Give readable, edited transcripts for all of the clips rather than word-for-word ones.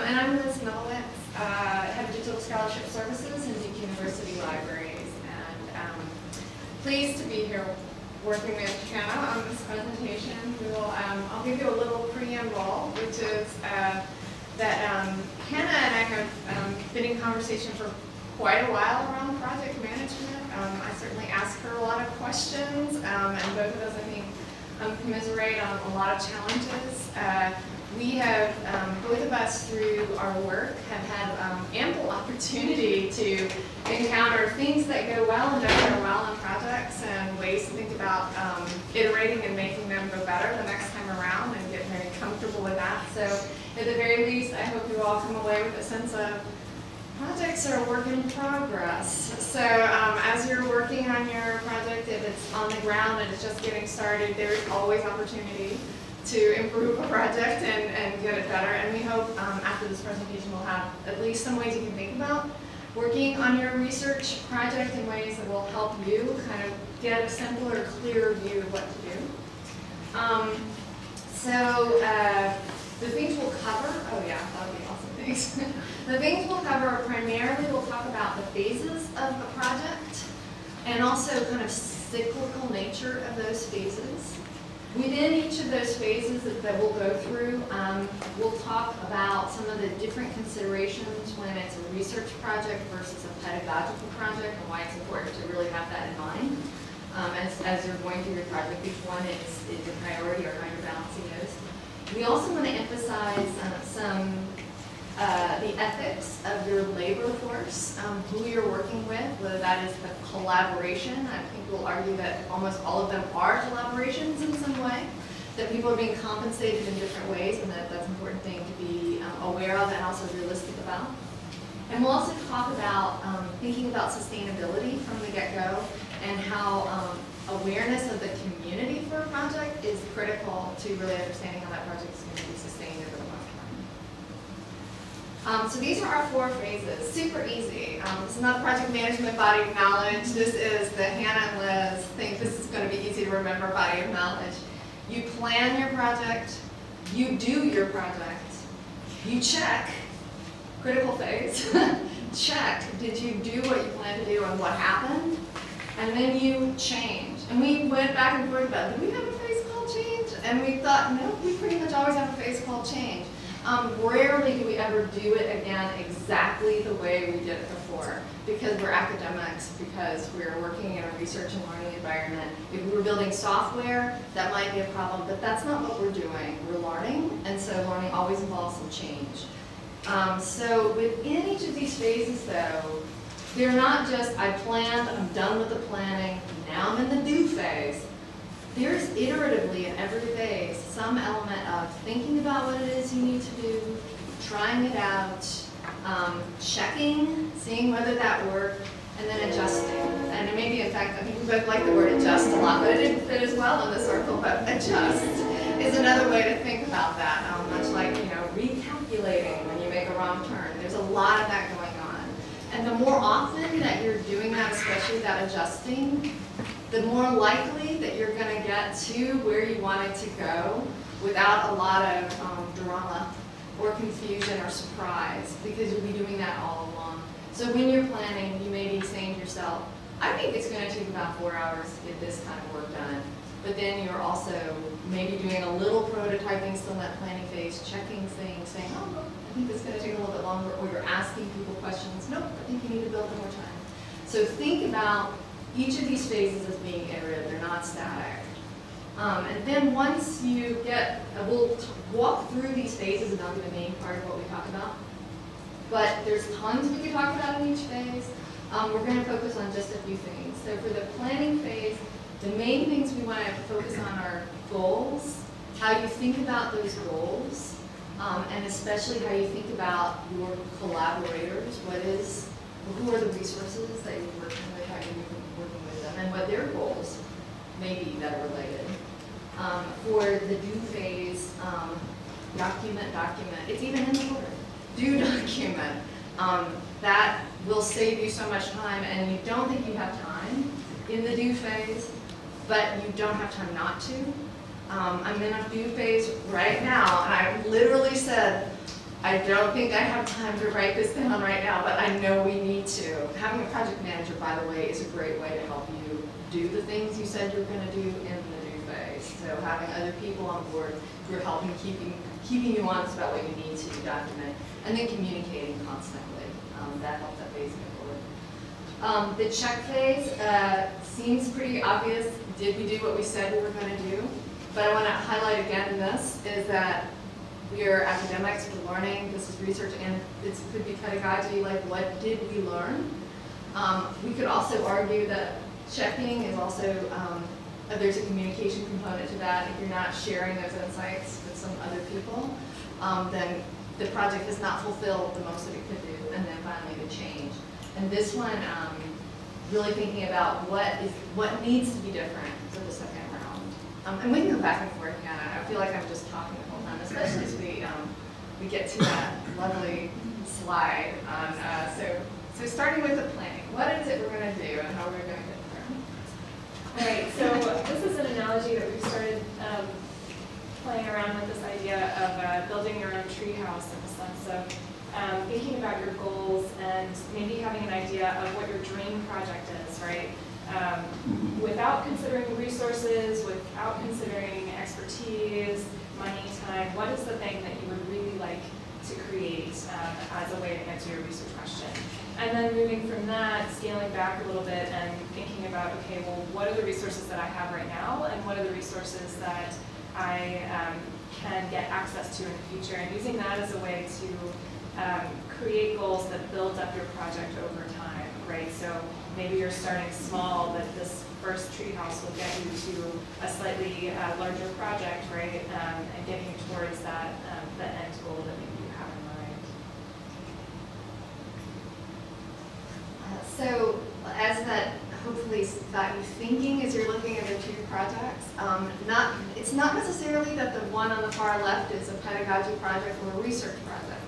and I'm Liz Millowitz, head of Digital Scholarship Services in Duke University Libraries, and pleased to be here working with Hannah on this presentation. I'll give you a little preamble, which is that Hannah and I have been in conversation for quite a while around project management. I certainly ask her a lot of questions, and both of us, I think, commiserate on a lot of challenges. We have, both of us through our work, have had ample opportunity to encounter things that go well and don't go well on projects, and ways to think about iterating and making them go better the next time around, and get very comfortable with that. So at the very least, I hope you all come away with a sense of projects are a work in progress. So as you're working on your project, if it's on the ground and it's just getting started, there's always opportunity to improve a project and get it better. And we hope after this presentation we'll have at least some ways you can think about working on your research project in ways that will help you kind of get a simpler, clearer view of what to do. The things we'll cover, oh yeah, that would be awesome, thanks. The things we'll cover are primarily, we'll talk about the phases of a project and also kind of cyclical nature of those phases. Within each of those phases that we'll go through, we'll talk about some of the different considerations when it's a research project versus a pedagogical project, and why it's important to really have that in mind as you're going through your project. Each one is a priority, or how you're balancing those. We also want to emphasize the ethics of your labor force, who you're working with, whether that is a collaboration. I think we'll argue that almost all of them are collaborations in some way, that people are being compensated in different ways, and that's an important thing to be aware of and also realistic about. And we'll also talk about thinking about sustainability from the get-go, and how awareness of the community for a project is critical to really understanding how that project is going to be sustained over the long term. So these are our 4 phases. Super easy. This is not a project management body of knowledge. This is the Hannah and Liz think this is going to be easy to remember body of knowledge. You plan your project. You do your project. You check. Critical phase. Check. Did you do what you planned to do and what happened? And then you change. And we went back and forth about, do we have a phase called change? And we thought, no, we pretty much always have a phase called change. Rarely do we ever do it again exactly the way we did it before, because we're academics, because we're working in a research and learning environment. If we were building software, that might be a problem, but that's not what we're doing. We're learning, and so learning always involves some change. So within each of these phases, though, they're not just, I planned, I'm done with the planning, now I'm in the do phase. There's iteratively in every phase some element of thinking about what it is you need to do, trying it out, checking, seeing whether that worked, and then adjusting. And maybe, in fact, I think we both like the word adjust a lot, but it didn't fit as well in the circle, but adjust is another way to think about that, much like, recalculating when you make a wrong turn. There's a lot of that going on. And the more often that you're doing that, especially that adjusting, the more likely that you're going to get to where you want it to go without a lot of drama or confusion or surprise, because you'll be doing that all along. So when you're planning, you may be saying to yourself, I think it's going to take about 4 hours to get this kind of work done. But then you're also maybe doing a little prototyping still in that planning phase, checking things, saying, oh, no, I think it's going to take a little bit longer, or you're asking people questions. Nope, I think you need to build more time. So think about each of these phases as being iterative. They're not static. And then once you get, we'll walk through these phases, and that'll be the main part of what we talk about. But there's tons we can talk about in each phase. We're going to focus on just a few things. So for the planning phase, the main things we want to focus on are goals, how you think about those goals, and especially how you think about your collaborators. Who are the resources that you're working with, how you're working with them, and what their goals may be that are related. For the do phase, document. It's even in the word. Do document. That will save you so much time, and you don't think you have time in the do phase, but you don't have time not to. I'm in a do phase right now, and I literally said, I don't think I have time to write this down right now, but I know we need to. Having a project manager, by the way, is a great way to help you do the things you said you're going to do in the new phase. So having other people on board who are helping keeping you honest about what you need to document, and then communicating constantly. That helps that phase go forward. The check phase seems pretty obvious. Did we do what we said we were going to do? But I want to highlight again this is that we are academics, we're learning, this is research, and it could be pedagogy, like what did we learn? We could also argue that checking is also, there's a communication component to that. If you're not sharing those insights with some other people, then the project has not fulfilled the most that it could do, and then finally the change. And this one, really thinking about what needs to be different for the second round. And we can go back and forth again. I feel like I'm just talking the whole time, especially as we get to that lovely slide on, so starting with the planning. What is it we're going to do and how we're going to get there? All right, so this is an analogy that we've started playing around with, this idea of building your own treehouse in the sense of thinking about your goals and maybe having an idea of what your dream project is, right? Without considering resources, without considering expertise, money, time, what is the thing that you would really like to create as a way to answer your research question? And then moving from that, scaling back a little bit and thinking about, okay, well, what are the resources that I have right now, and what are the resources that I can get access to in the future, and using that as a way to create goals that build up your project over time, right? So maybe you're starting small, but this first treehouse will get you to a slightly larger project, right? And getting you towards that the end goal that maybe you have in mind. So as that hopefully got you thinking as you're looking at the two projects, it's not necessarily that the one on the far left is a pedagogy project or a research project.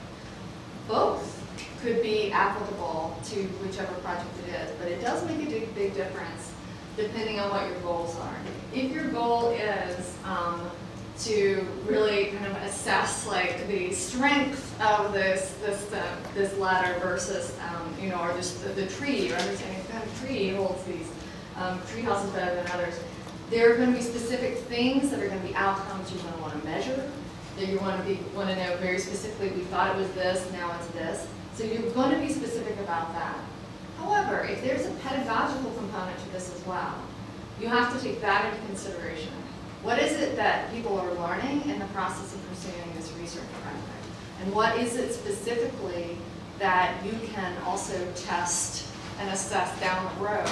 Both could be applicable to whichever project it is, but it does make a big difference depending on what your goals are. If your goal is to really kind of assess like the strength of this ladder versus or just the tree, or understanding what kind of tree holds these tree houses better than others, there are going to be specific things that are going to be outcomes you're going to want to measure, that you want to know very specifically. We thought it was this, now it's this. So you're going to be specific about that. However, if there's a pedagogical component to this as well, you have to take that into consideration. What is it that people are learning in the process of pursuing this research project? And what is it specifically that you can also test and assess down the road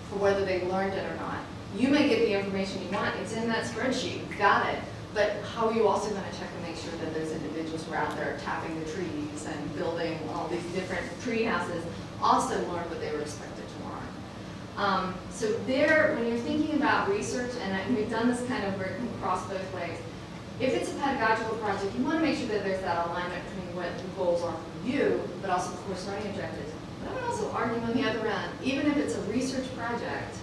for whether they learned it or not? You may get the information you want, it's in that spreadsheet, got it. But how are you also going to check and make sure that those individuals who are out there tapping the trees and building all these different tree houses also learned what they were expected to learn? So there, when you're thinking about research, and we've done this kind of work across both ways, if it's a pedagogical project, you want to make sure that there's that alignment between what the goals are for you, but also, of course, learning objectives. But I would also argue on the other end, even if it's a research project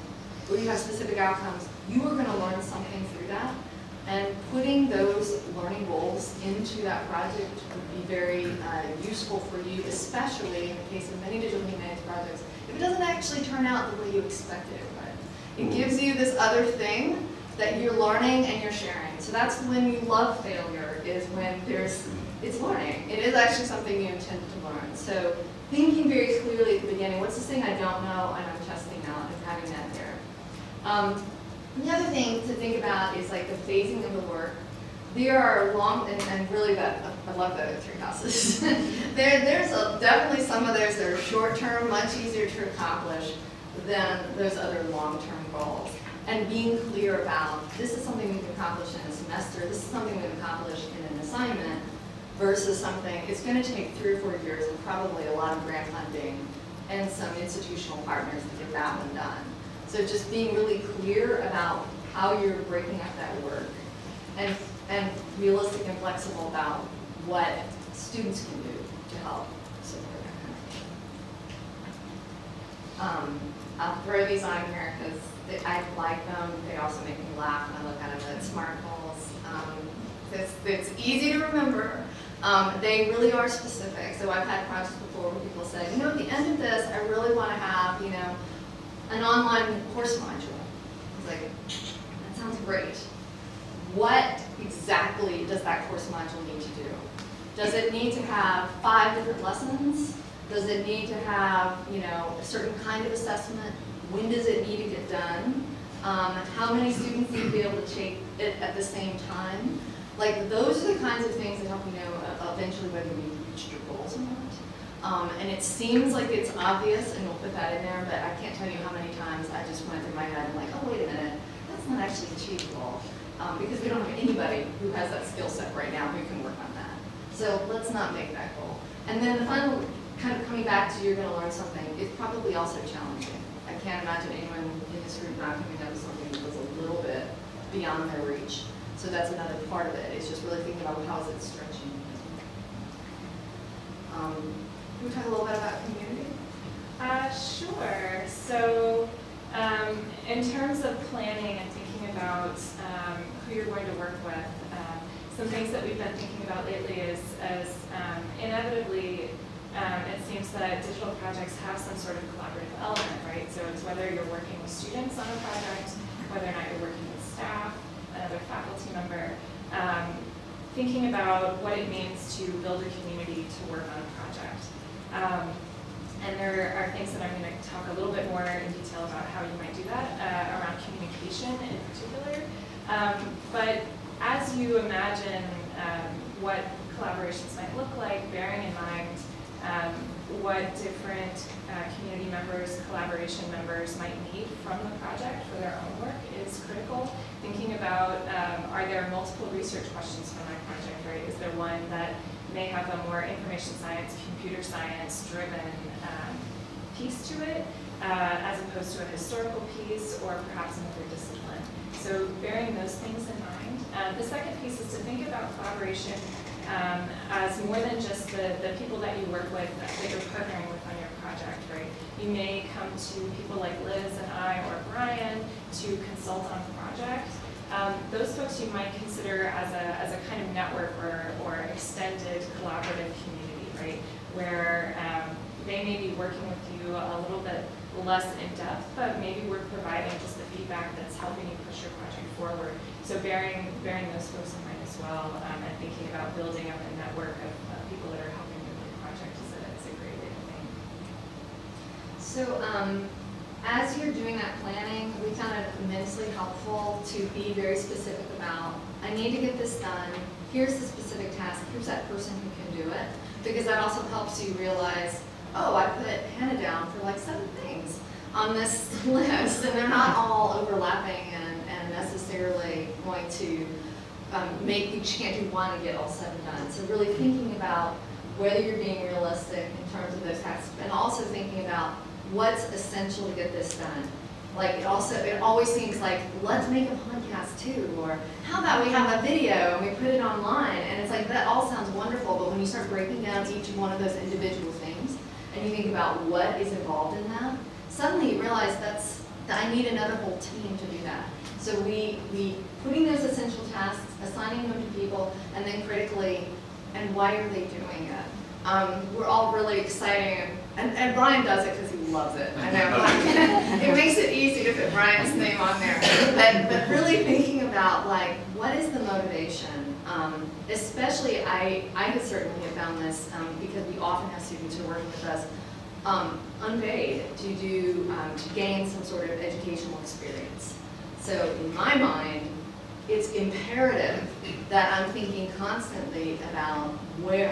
where you have specific outcomes, you are going to learn something through that. And putting those learning goals into that project would be very useful for you, especially in the case of many digital humanities projects, if it doesn't actually turn out the way you expected it would. It gives you this other thing that you're learning and you're sharing. So that's when you love failure, is when it's learning. It is actually something you intend to learn. So thinking very clearly at the beginning, what's this thing I don't know and I'm testing out, and having that there. The other thing to think about is like the phasing of the work. There are long, and really I love the tree houses. There's definitely some of those that are short-term, much easier to accomplish than those other long-term goals. And being clear about, this is something we can accomplish in a semester, this is something we can accomplish in an assignment, versus something, it's going to take 3 or 4 years and probably a lot of grant funding and some institutional partners to get that one done. So just being really clear about how you're breaking up that work, and realistic and flexible about what students can do to help support that kind of thing. I'll throw these on here because I like them. They also make me laugh when I look at them. It's SMART goals. It's easy to remember. They really are specific. So I've had projects before where people say, you know, at the end of this, I really want to have, you know, an online course module. It's like, that sounds great. What exactly does that course module need to do? Does it need to have 5 different lessons? Does it need to have, you know, a certain kind of assessment? When does it need to get done? How many students need to be able to take it at the same time? Like, those are the kinds of things that help you know eventually whether you reached your goals or not. And it seems like it's obvious, and we'll put that in there, but I can't tell you how many times I just went through my head and like, oh, wait a minute, that's not actually achievable. Because we don't have anybody who has that skill set right now who can work on that. So let's not make that goal. And then the final, kind of coming back to you're going to learn something, it's probably also challenging. I can't imagine anyone in this group not coming up with something that was a little bit beyond their reach. So that's another part of it. It's just really thinking about how is it stretching. Can we talk a little bit about community? Sure. So in terms of planning and thinking about who you're going to work with, some things that we've been thinking about lately is inevitably it seems that digital projects have some sort of collaborative element, right? So it's whether you're working with students on a project, whether or not you're working with staff, another faculty member, thinking about what it means to build a community to work on a project. And there are things that I'm going to talk a little bit more in detail about how you might do that around communication in particular. But as you imagine what collaborations might look like, bearing in mind what different community members, collaboration members might need from the project for their own work is critical. Thinking about, are there multiple research questions for my project, right? Is there one that may have a more information science, computer science driven piece to it, as opposed to a historical piece or perhaps another discipline? So bearing those things in mind. The second piece is to think about collaboration as more than just the people that you work with, that you're partnering with on your project, right? You may come to people like Liz and I or Brian to consult on the project. Those folks you might consider as a kind of network or extended collaborative community, right? Where they may be working with you a little bit less in depth, but maybe we're providing just the feedback that's helping you push your project forward. So bearing those folks in mind as well, and thinking about building up a network of people that are helping you with your project is a great way to think. So as you're doing that planning, we found it immensely helpful to be very specific about, I need to get this done, here's the specific task, here's that person who can do it, because that also helps you realize, oh, I put Hannah down for like 7 things on this list, and they're not all overlapping and necessarily going to make you can't do one and get all 7 done. So really thinking about whether you're being realistic in terms of those tasks, and also thinking about what's essential to get this done. Like it always seems like, let's make a podcast too, or how about we have a video and we put it online, and it's like that all sounds wonderful, but when you start breaking down each one of those individual things, and you think about what is involved in that, suddenly you realize I need another whole team to do that. So we putting those essential tasks, assigning them to people, and then critically, and why are they doing it? We're all really excited, and Brian does it because he loves it. I know, it makes it easy to put Brian's name on there. But really thinking about like, what is the motivation? Especially, I could certainly have found this because we often have students who are working with us unpaid to gain some sort of educational experience. So in my mind, it's imperative that I'm thinking constantly about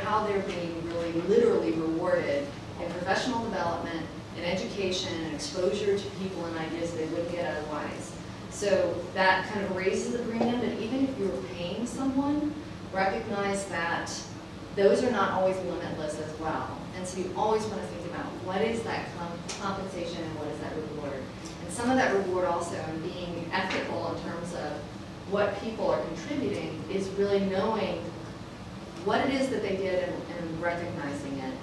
how they're being really literally rewarded in professional development, in education, and exposure to people and ideas they wouldn't get otherwise. So that kind of raises the premium, but even if you're paying someone, recognize that those are not always limitless as well. And so you always want to think about what is that compensation and what is that reward. And some of that reward also in being ethical in terms of what people are contributing is really knowing what it is that they did and recognizing it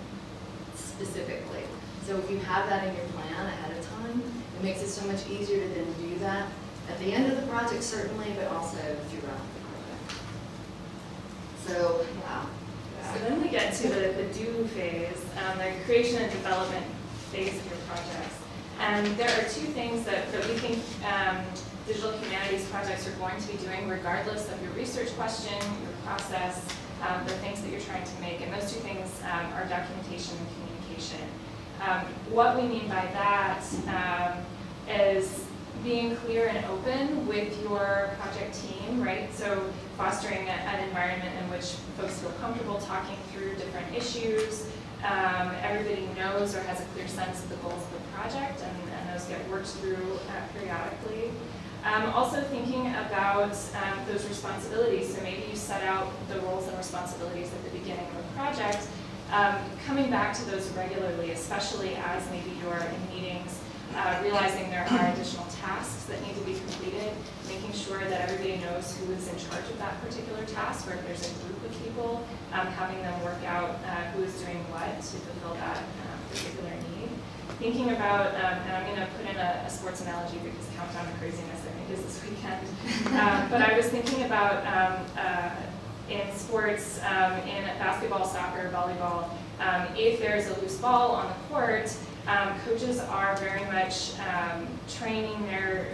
specifically. So if you have that in your plan ahead of time, it makes it so much easier to then do that at the end of the project certainly, but also throughout the project. So yeah. So then we get to the do phase, the creation and development phase of your projects. And there are two things that we think digital humanities projects are going to be doing regardless of your research question, your process, the things that you're trying to make. And those two things are documentation and communication. What we mean by that is being clear and open with your project team, right? So fostering an environment in which folks feel comfortable talking through different issues. Everybody knows or has a clear sense of the goals of the project, and those get worked through periodically. Also thinking about those responsibilities. So maybe you set out the roles and responsibilities at the beginning of a project, coming back to those regularly, especially as maybe you're in meetings, realizing there are additional tasks that need to be completed, making sure that everybody knows who is in charge of that particular task, or if there's a group of people, having them work out who is doing what to fulfill that particular need. Thinking about, and I'm going to put in a sports analogy because Countdown to Craziness I think is this weekend, but I was thinking about in sports, in basketball, soccer, volleyball, if there's a loose ball on the court, coaches are very much training their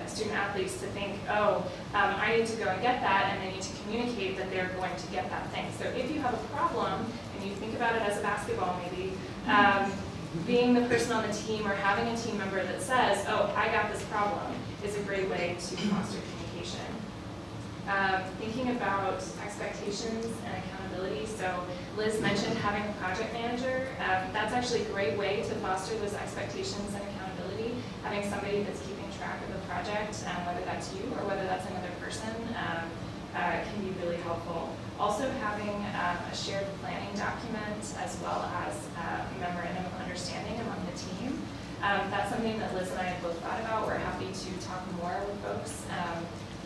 student athletes to think, oh, I need to go and get that, and they need to communicate that they're going to get that thing. So if you have a problem, and you think about it as a basketball maybe, being the person on the team or having a team member that says, oh, I got this problem, is a great way to foster communication. Thinking about expectations and accountability. So Liz mentioned having a project manager. That's actually a great way to foster those expectations and accountability. Having somebody that's keeping track of the project, whether that's you or whether that's another person, can be really helpful. Also having a shared planning document as well as a memorandum of understanding among the team. That's something that Liz and I have both thought about. We're happy to talk more with folks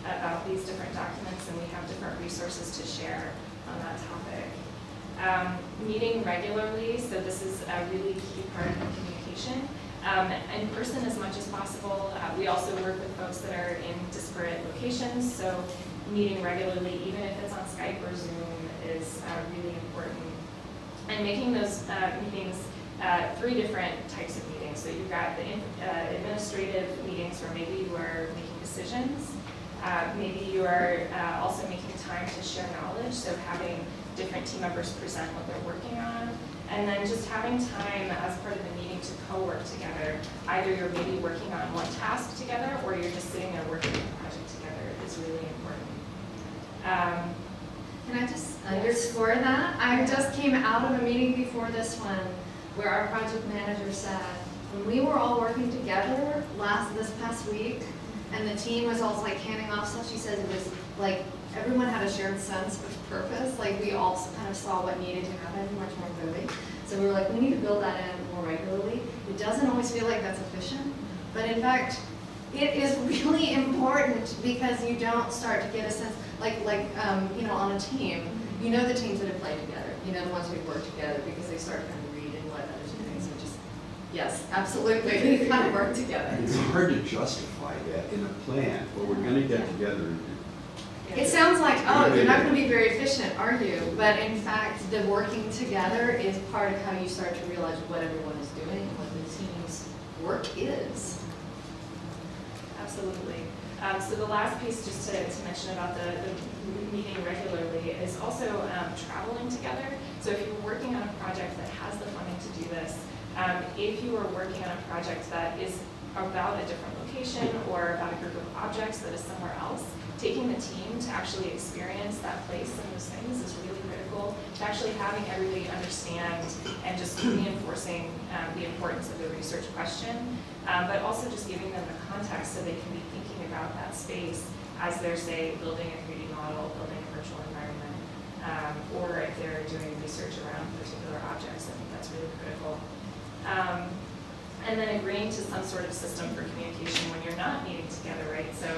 about these different documents, and we have different resources to share on that topic. Meeting regularly, so this is a really key part of communication. In person as much as possible. We also work with folks that are in disparate locations, so meeting regularly, even if it's on Skype or Zoom, is really important. And making those meetings 3 different types of meetings. So you've got the administrative meetings where maybe you are making decisions. Maybe you are also making time to share knowledge, so having different team members present what they're working on. And then just having time as part of the meeting to co-work together. Either you're maybe working on one task together, or you're just sitting there working on the project together is really important. Can I just underscore that? I just came out of a meeting before this one where our project manager said, when we were all working together this past week, and the team was all like handing off stuff, she said it was like everyone had a shared sense of purpose. Like we all kind of saw what needed to happen much more clearly. So we were like, we need to build that in more regularly. It doesn't always feel like that's efficient, but in fact, it is really important because you don't start to get a sense, you know, on a team, you know the teams that have played together, you know the ones who work together because they start to kind of read and what others are doing. So just, yes, absolutely, they kind of work together. It's hard to justify that in a plan, but we're going to get together and It sounds like, oh, you're not going to be very efficient, are you? But in fact, the working together is part of how you start to realize what everyone is doing and what the team's work is. Absolutely. So the last piece, just to mention about the meeting regularly, is also traveling together. So if you're working on a project that has the funding to do this, if you are working on a project that is about a different location or about a group of objects that is somewhere else, taking the team to actually experience that place and those things is really critical to actually having everybody understand and just reinforcing the importance of the research question, but also just giving them the context so they can be thinking about that space as they're, say, building a 3D model, building a virtual environment, or if they're doing research around particular objects. I think that's really critical. And then agreeing to some sort of system for communication when you're not meeting together, right? So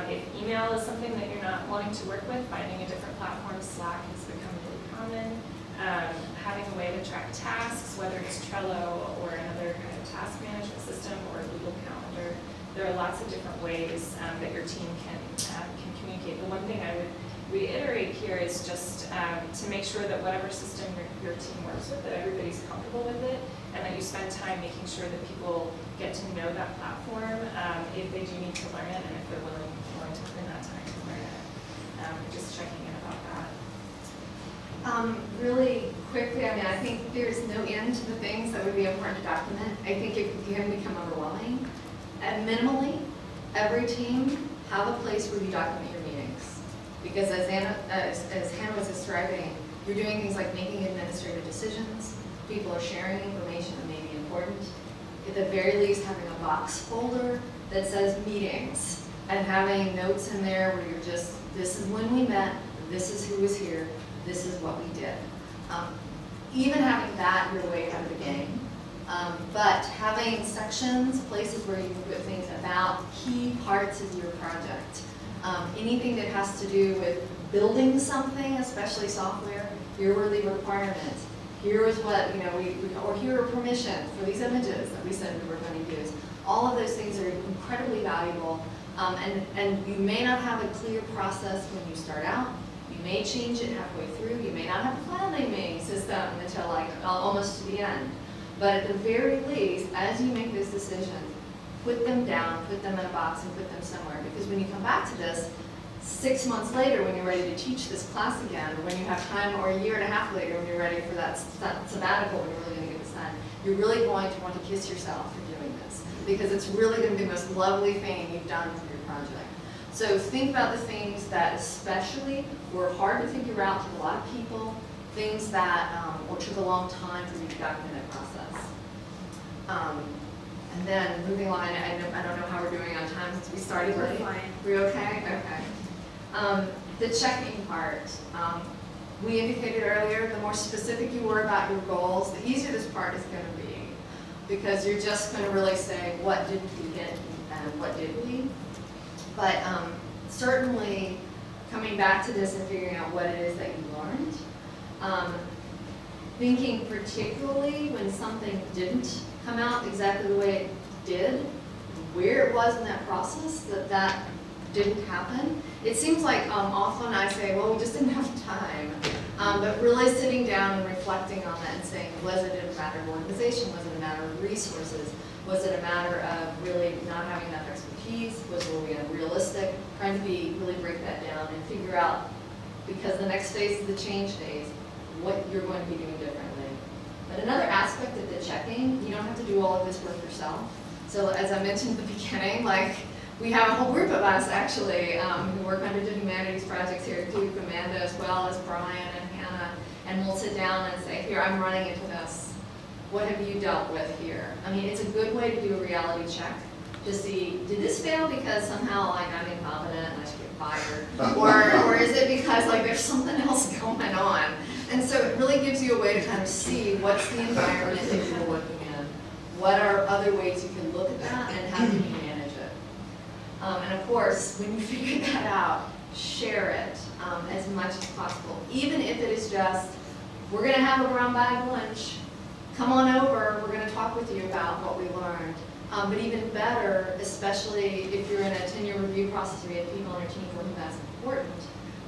if email is something that you're not wanting to work with, finding a different platform. Slack has become really common. Having a way to track tasks, whether it's Trello or another kind of task management system or Google Calendar. There are lots of different ways that your team can communicate. The one thing I would reiterate here is just to make sure that whatever system your team works with, that everybody's comfortable with it, and that you spend time making sure that people get to know that platform if they do need to learn it, and if they're willing to put in that time to learn it. Just checking in about that. Really quickly, I mean, I think there's no end to the things that would be important to document. I think it can become overwhelming. And minimally, every team have a place where you document your meetings. Because as Hannah was describing, you're doing things like making administrative decisions, people are sharing information that may be important. At the very least, having a box folder that says meetings, and having notes in there where you're just, this is when we met, this is who was here, this is what we did. Even having that, you're way ahead of the game. But having sections, places where you can put things about key parts of your project. Anything that has to do with building something, especially software, here were the requirements. Here is what, or here are permissions for these images that we said we were going to use. All of those things are incredibly valuable. And you may not have a clear process when you start out. You may change it halfway through. You may not have a plan naming system until like almost to the end. But at the very least, as you make those decisions, put them down, put them in a box, and put them somewhere. Because when you come back to this, 6 months later, when you're ready to teach this class again, or when you have time, or a year and a half later, when you're ready for that sabbatical, when you're really going to get this done, you're really going to want to kiss yourself for doing this. Because it's really going to be the most lovely thing you've done for your project. So think about the things that especially were hard to figure out to a lot of people, things that or took a long time for you to document that process. And then moving on, I don't know how we're doing on time since we started late. We're fine. We okay? Okay. The checking part. We indicated earlier, the more specific you were about your goals, the easier this part is going to be. Because you're just going to really say, what did we get and what did we? But certainly, coming back to this and figuring out what it is that you learned, thinking particularly when something didn't come out exactly the way it did, where it was in that process that didn't happen. It seems like often I say, well, we just didn't have time. But really sitting down and reflecting on that and saying, was it a matter of organization? Was it a matter of resources? Was it a matter of really not having enough expertise? Were we unrealistic? Trying to really break that down and figure out, because the next phase is the change phase, what you're going to be doing differently. But another aspect of the checking, you don't have to do all of this work yourself. So as I mentioned at the beginning, like we have a whole group of us actually who work under the Humanities projects here at Duke, Amanda as well as Brian and Hannah, and we'll sit down and say, here, I'm running into this. What have you dealt with here? I mean, it's a good way to do a reality check to see, did this fail because somehow like I'm incompetent and I should get fired? or is it because like there's something else going on? And so it really gives you a way to kind of see what's the environment that you're working in. What are other ways you can look at that and how can you manage it? And of course, when you figure that out, share it as much as possible. Even if it is just, we're going to have a brown bag lunch. Come on over, we're going to talk with you about what we learned. But even better, especially if you're in a tenure review process where you have people on your team for whom that's important,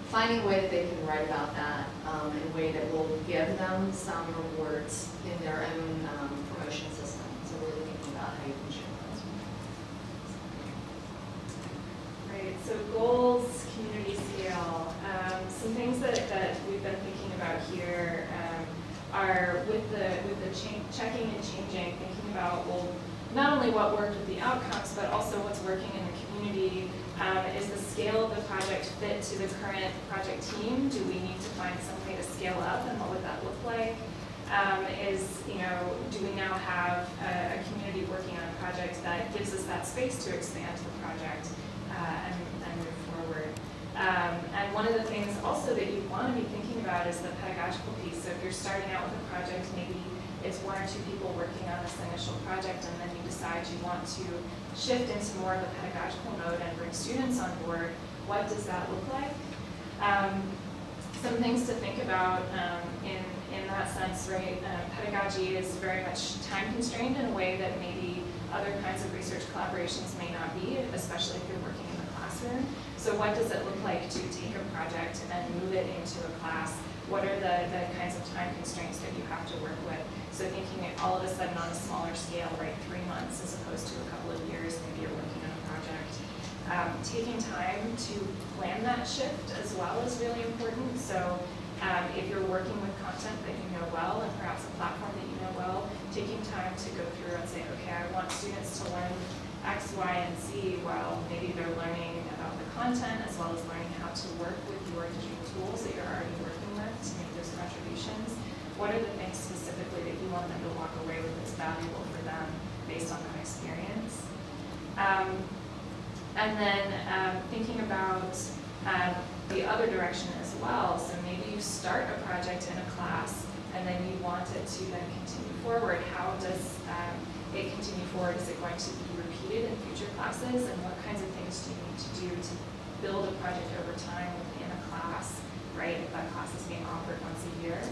finding a way that they can write about that in a way that will give them some rewards in their own promotion system. So really thinking about how you can share those. Right, so goals, community scale. Some things that we've been thinking about here are with the checking and changing, thinking about, well, not only what worked with the outcomes, but also what's working in the community. Is the scale of the project fit to the current project team? Do we need to find some way to scale up, and what would that look like? Do we now have a community working on a project that gives us that space to expand the project and move forward? And one of the things also that you want to be thinking about is the pedagogical piece. So if you're starting out with a project, maybe it's 1 or 2 people working on this initial project, and then you decide you want to shift into more of a pedagogical mode and bring students on board. What does that look like? Some things to think about in that sense, right? Pedagogy is very much time constrained in a way that maybe other kinds of research collaborations may not be, especially if you're working in the classroom. So what does it look like to take a project and move it into a class? What are the kinds of time constraints that you have to work with? So thinking all of a sudden on a smaller scale, right, 3 months as opposed to a couple of years, maybe you're working on a project. Taking time to plan that shift as well is really important. So if you're working with content that you know well and perhaps a platform that you know well, taking time to go through and say, okay, I want students to learn X, Y, and Z while maybe they're learning about the content as well as learning how to work with your digital tools that you're already working with to make those contributions. What are the things specifically that you want them to walk away with that's valuable for them based on that experience? And then thinking about the other direction as well. So maybe you start a project in a class and then you want it to then continue forward. How does it continue forward? Is it going to be repeated in future classes? And what kinds of things do you need to do to build a project over time within a class, right? If that class is being offered once a year.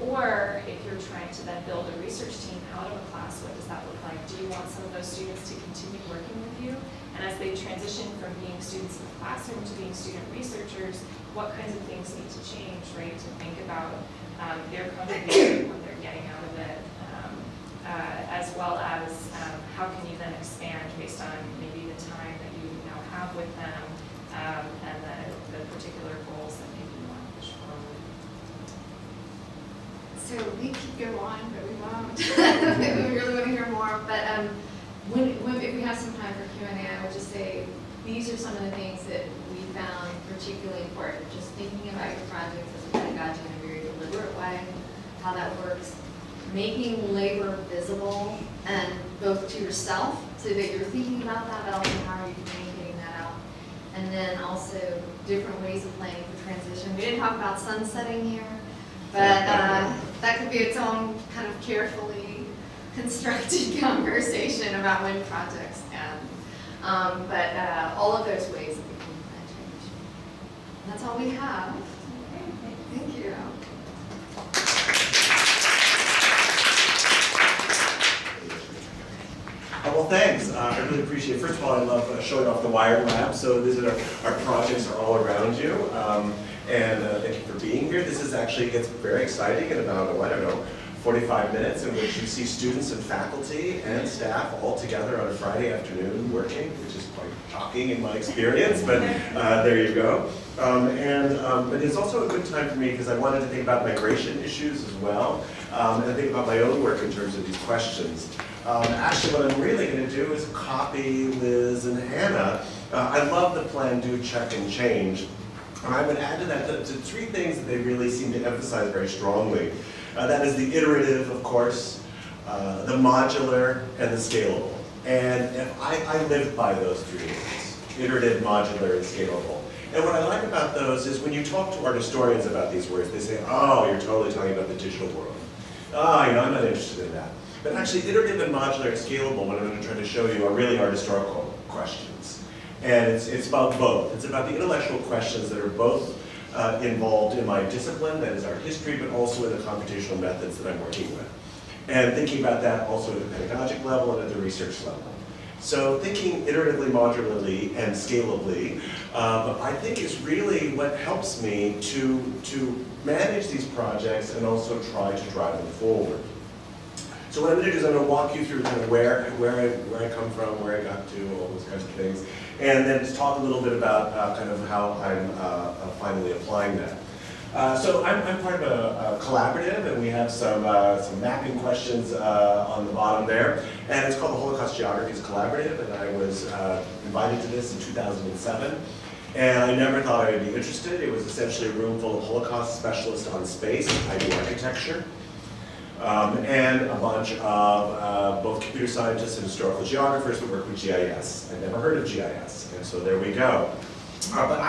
Or if you're trying to then build a research team out of a class, what does that look like? Do you want some of those students to continue working with you? And as they transition from being students in the classroom to being student researchers, what kinds of things need to change, right? To think about their contribution, what they're getting out of it, as well as how can you then expand based on maybe the time that you now have with them and the particular goals that maybe you want to push forward. So we could go on, but we won't. We really want to hear more. But if we have some time for Q&A, I would just say these are some of the things that we found particularly important. Just thinking about your projects as a pedagogy in a very deliberate way, how that works. Making labor visible, and both to yourself, so that you're thinking about that, but also how are you communicating that out. And then also different ways of planning for transition. We didn't talk about sunsetting here. But that could be its own kind of carefully constructed conversation about when projects end. But all of those ways that we can plan change. And that's all we have. Thank you. Well, thanks. I really appreciate it. First of all, I love showing off the Wired Lab. So these are our projects are all around you. And thank you for being here. This is actually gets very exciting in about, I don't know, 45 minutes in which you see students and faculty and staff all together on a Friday afternoon working, which is quite shocking in my experience, but there you go. But it's also a good time for me because I wanted to think about migration issues as well, and think about my own work in terms of these questions. Actually, what I'm really going to do is copy Liz and Hannah. I love the plan, do, check, and change. And I would add to that to 3 things that they really seem to emphasize very strongly. That is the iterative, of course, the modular, and the scalable. And if I live by those 3 words, iterative, modular, and scalable. And what I like about those is when you talk to art historians about these words, they say, oh, you're totally talking about the digital world. Oh, I'm not interested in that. But actually, iterative and modular and scalable, what I'm going to try to show you, are really art historical questions. And it's about both. It's about the intellectual questions that are both involved in my discipline, that is art history, but also in the computational methods that I'm working with. And thinking about that also at the pedagogic level and at the research level. So thinking iteratively, modularly, and scalably, I think is really what helps me to manage these projects and also try to drive them forward. So what I'm going to do is I'm going to walk you through kind of where I come from, where I got to, all those kinds of things, and then just talk a little bit about kind of how I'm finally applying that. So I'm part of a collaborative, and we have some mapping questions on the bottom there, and it's called the Holocaust Geographies Collaborative, and I was invited to this in 2007. And I never thought I would be interested. It was essentially a room full of Holocaust specialists on space and ID architecture. And a bunch of both computer scientists and historical geographers that work with GIS. I'd never heard of GIS, and so there we go. But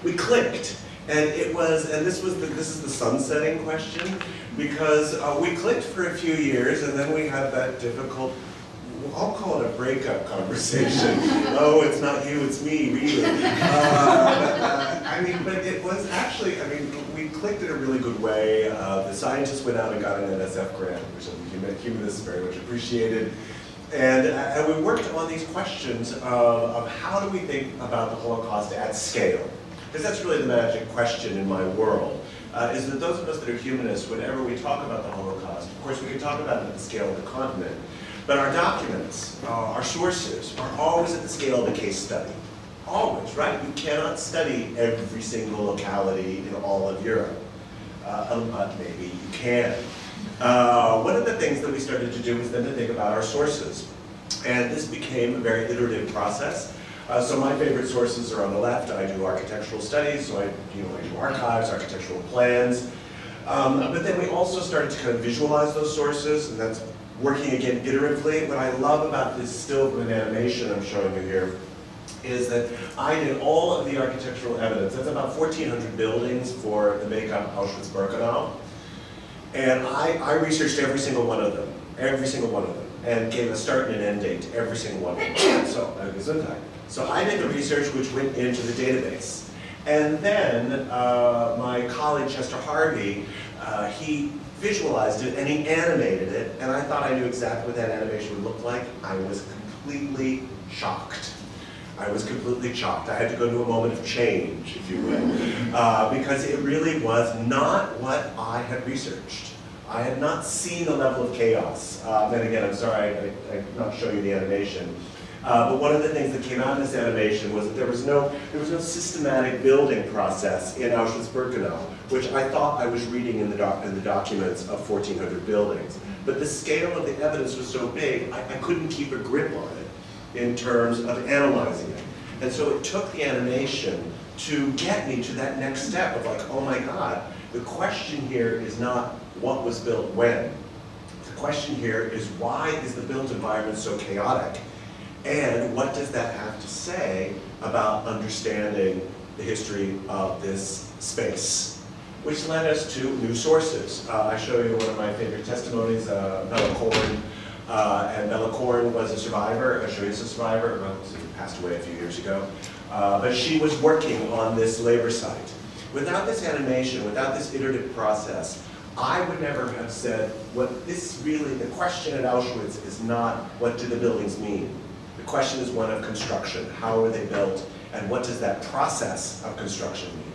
we clicked, and it was, and this is the sunsetting question, because we clicked for a few years, and then we had that difficult, I'll call it a breakup conversation. Oh, it's not you, it's me, really. But it was actually, we clicked in a really good way. The scientists went out and got an NSF grant, which humanists very much appreciated. And we worked on these questions of how do we think about the Holocaust at scale? Because that's really the magic question in my world, is that those of us that are humanists, whenever we talk about the Holocaust, of course we can talk about it at the scale of the continent, but our documents, our sources, are always at the scale of the case study. Always, right? You cannot study every single locality in all of Europe. Maybe you can. One of the things that we started to do was then to think about our sources. And this became a very iterative process. So my favorite sources are on the left. I do architectural studies, so I do archives, architectural plans. But then we also started to kind of visualize those sources, and that's working again iteratively. What I love about this still from an animation I'm showing you here is that I did all of the architectural evidence. That's about 1,400 buildings for the makeup Auschwitz-Birkenau. And I researched every single one of them, and gave a start and an end date to every single one of them. So I did the research which went into the database. And then my colleague Chester Harvey, he visualized it and he animated it, and I thought I knew exactly what that animation would look like. I was completely shocked. I had to go to a moment of change, if you will, because it really was not what I had researched. I had not seen the level of chaos. And again, I'm sorry I could not show you the animation. But one of the things that came out of this animation was that there was no systematic building process in Auschwitz-Birkenau, which I thought I was reading in the documents of 1,400 buildings. But the scale of the evidence was so big, I couldn't keep a grip on it in terms of analyzing it. And so it took the animation to get me to that next step of like, oh my God, the question here is not what was built when. The question here is why is the built environment so chaotic? And what does that have to say about understanding the history of this space? Which led us to new sources. I show you one of my favorite testimonies, Bella Corn. And Bella Corn was a survivor, she is a survivor, well, she passed away a few years ago. But she was working on this labor site. Without this animation, without this iterative process, I would never have said what this really, the question at Auschwitz is not what do the buildings mean. The question is one of construction. How are they built? And what does that process of construction mean?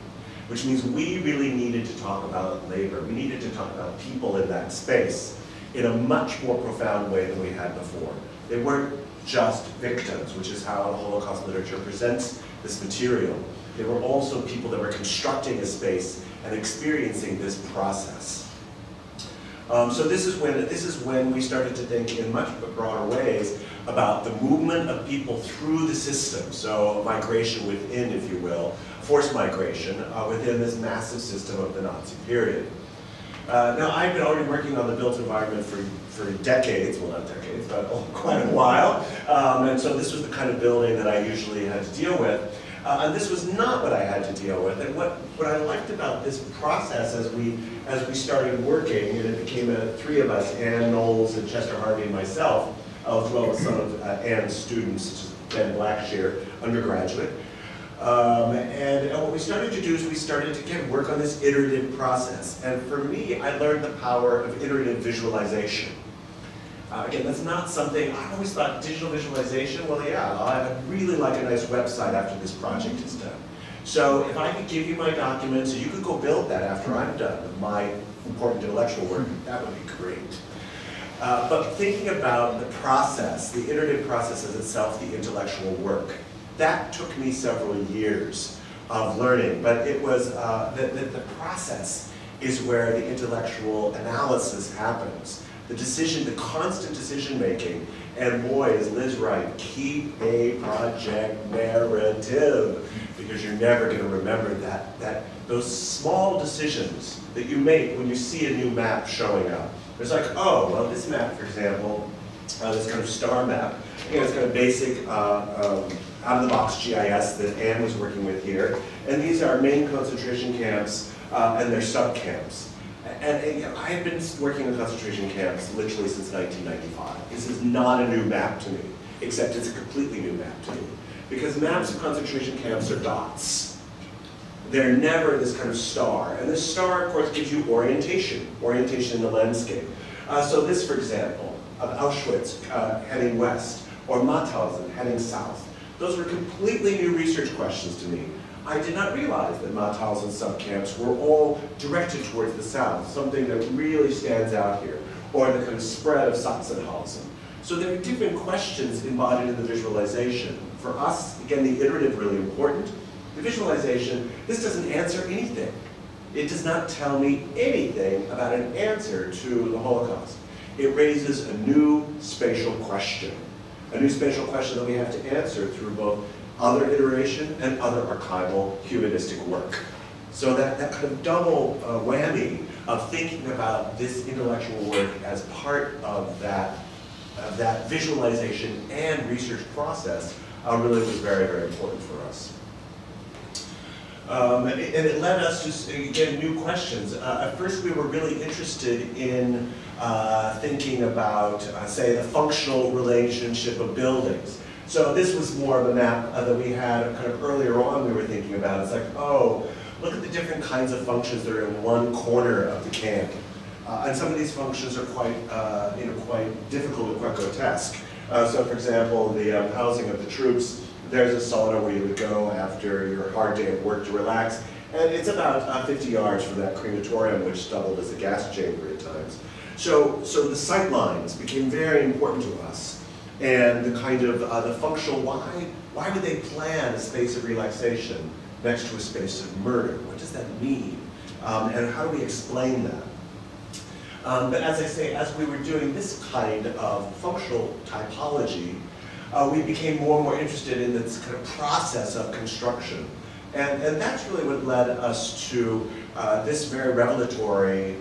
Which means we really needed to talk about labor. We needed to talk about people in that space in a much more profound way than we had before. They weren't just victims, which is how the Holocaust literature presents this material. They were also people that were constructing a space and experiencing this process. So this is when we started to think in much broader ways about the movement of people through the system. So migration within, if you will, forced migration within this massive system of the Nazi period. Now, I've been already working on the built environment for decades, well not decades, but quite a while. And so this was the kind of building that I usually had to deal with. And this was not what I had to deal with. And what I liked about this process as we started working, and it became three of us, Ann Knowles and Chester Harvey and myself, as well as some of Ann's students, such as Ben Blackshear, undergraduate. And what we started to do is we started to work on this iterative process. And for me, I learned the power of iterative visualization. Again, that's not something, I always thought digital visualization, well yeah, I'd really like a nice website after this project is done. So if I could give you my documents, so you could go build that after I'm done with my important intellectual work, that would be great. But thinking about the process, the iterative process as itself, the intellectual work, that took me several years of learning, but it was, the process is where the intellectual analysis happens. The decision, the constant decision making, and boy, is Liz right, keep a project narrative, because you're never going to remember those small decisions that you make when you see a new map showing up. It's like, oh, well, this map, for example, this kind of star map, it's kind of basic out-of-the-box GIS that Anne was working with here, and these are main concentration camps and their sub-camps. And I have been working in concentration camps literally since 1995. This is not a new map to me, except it's a completely new map to me. Because maps of concentration camps are dots. They're never this kind of star. And this star, of course, gives you orientation in the landscape. So this, for example, of Auschwitz heading west, or Mauthausen heading south. Those were completely new research questions to me. I did not realize that Mauthausen subcamps were all directed towards the south, something that really stands out here, or the kind of spread of Sachsenhausen. So there are different questions embodied in the visualization. For us, again, the iterative really important. The visualization, this doesn't answer anything. It does not tell me anything about an answer to the Holocaust. It raises a new spatial question. A new spatial question that we have to answer through both other iteration and other archival humanistic work. So that kind of double whammy of thinking about this intellectual work as part of that visualization and research process really was very, very important for us. And it led us to, again, new questions. At first we were really interested in thinking about, say, the functional relationship of buildings. So this was more of a map that we had kind of earlier on we were thinking about. It's like, oh, look at the different kinds of functions that are in one corner of the camp. And some of these functions are quite, quite difficult and quite grotesque. So for example, the housing of the troops, there's a sauna where you would go after your hard day at work to relax. And it's about 50 yards from that crematorium, which doubled as a gas chamber at times. So the sight lines became very important to us. And the kind of, the functional, why would they plan a space of relaxation next to a space of murder? What does that mean? And how do we explain that? But as I say, as we were doing this kind of functional typology, we became more and more interested in this kind of process of construction. And that's really what led us to this very revelatory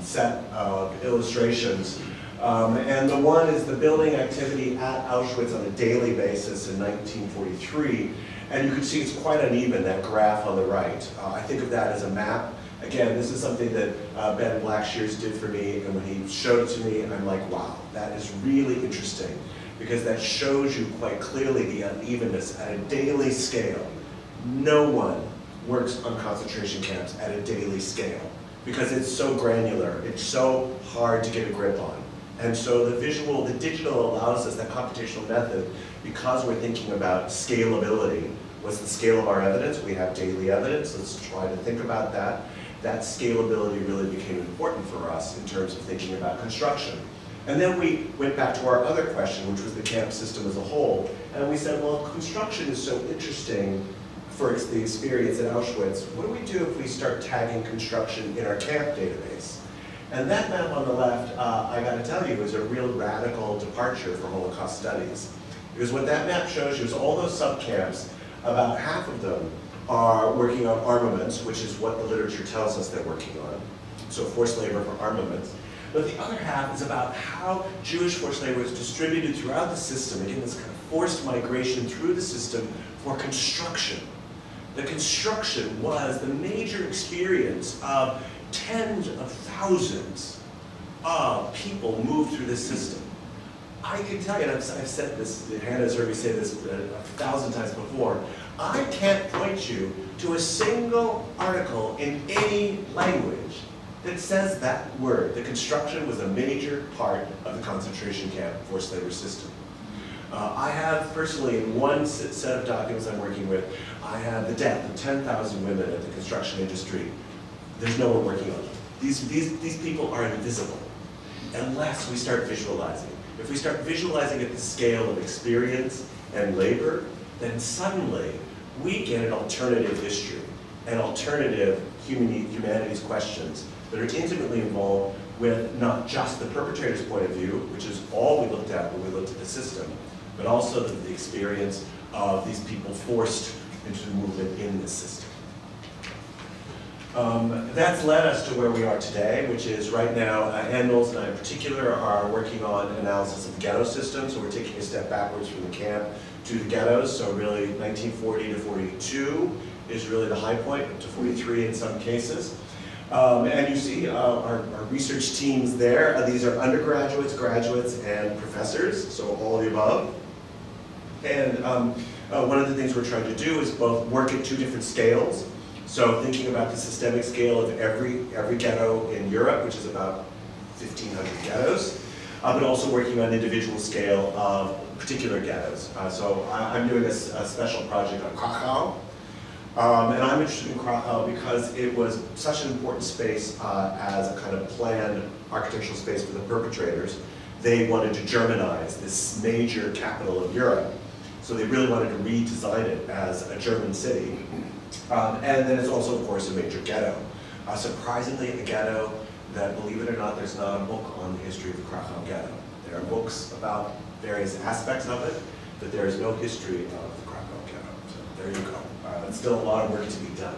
set of illustrations. And the one is the building activity at Auschwitz on a daily basis in 1943. And you can see it's quite uneven, that graph on the right. I think of that as a map. Again, this is something that Ben Blackshears did for me, and when he showed it to me, I'm like, wow, that is really interesting, because that shows you quite clearly the unevenness at a daily scale. No one works on concentration camps at a daily scale, because it's so granular, it's so hard to get a grip on. And so the visual, the digital allows us, that computational method, because we're thinking about scalability. What's the scale of our evidence? We have daily evidence, let's try to think about that. That scalability really became important for us in terms of thinking about construction. And then we went back to our other question, which was the camp system as a whole, and we said, well, construction is so interesting for the experience at Auschwitz. What do we do if we start tagging construction in our camp database? And that map on the left, I gotta tell you, is a real radical departure for Holocaust studies. Because what that map shows you is all those subcamps, about half of them are working on armaments, which is what the literature tells us they're working on. So forced labor for armaments. But the other half is about how Jewish forced labor is distributed throughout the system. Again, this kind of forced migration through the system for construction. The construction was the major experience of tens of thousands of people moved through this system. I can tell you, and I've said this, Hannah's heard me say this 1,000 times before, I can't point you to a single article in any language that says that word. The construction was a major part of the concentration camp forced labor system. I have personally, in one set of documents I'm working with, I have the death of 10,000 women at the construction industry. There's no one working on them. These people are invisible unless we start visualizing. If we start visualizing at the scale of experience and labor, then suddenly we get an alternative history, an alternative humanities questions that are intimately involved with not just the perpetrator's point of view, which is all we looked at when we looked at the system, but also the experience of these people forced into the movement in this system. That's led us to where we are today, which is right now, Ann Knowles and I in particular are working on analysis of the ghetto system, so we're taking a step backwards from the camp to the ghettos, so really 1940 to 42 is really the high point, up to 43 in some cases. And you see our research teams there. These are undergraduates, graduates, and professors, so all of the above. And one of the things we're trying to do is both work at two different scales. So thinking about the systemic scale of every ghetto in Europe, which is about 1,500 ghettos, but also working on individual scale of particular ghettos. So I'm doing a special project on Krakow. And I'm interested in Krakow because it was such an important space as a kind of planned architectural space for the perpetrators. They wanted to Germanize this major capital of Europe. So they really wanted to redesign it as a German city. And then it's also, of course, a major ghetto. Surprisingly, a ghetto that, believe it or not, there's not a book on the history of the Krakow ghetto. There are books about various aspects of it, but there is no history of the Krakow ghetto. So there you go. Still a lot of work to be done.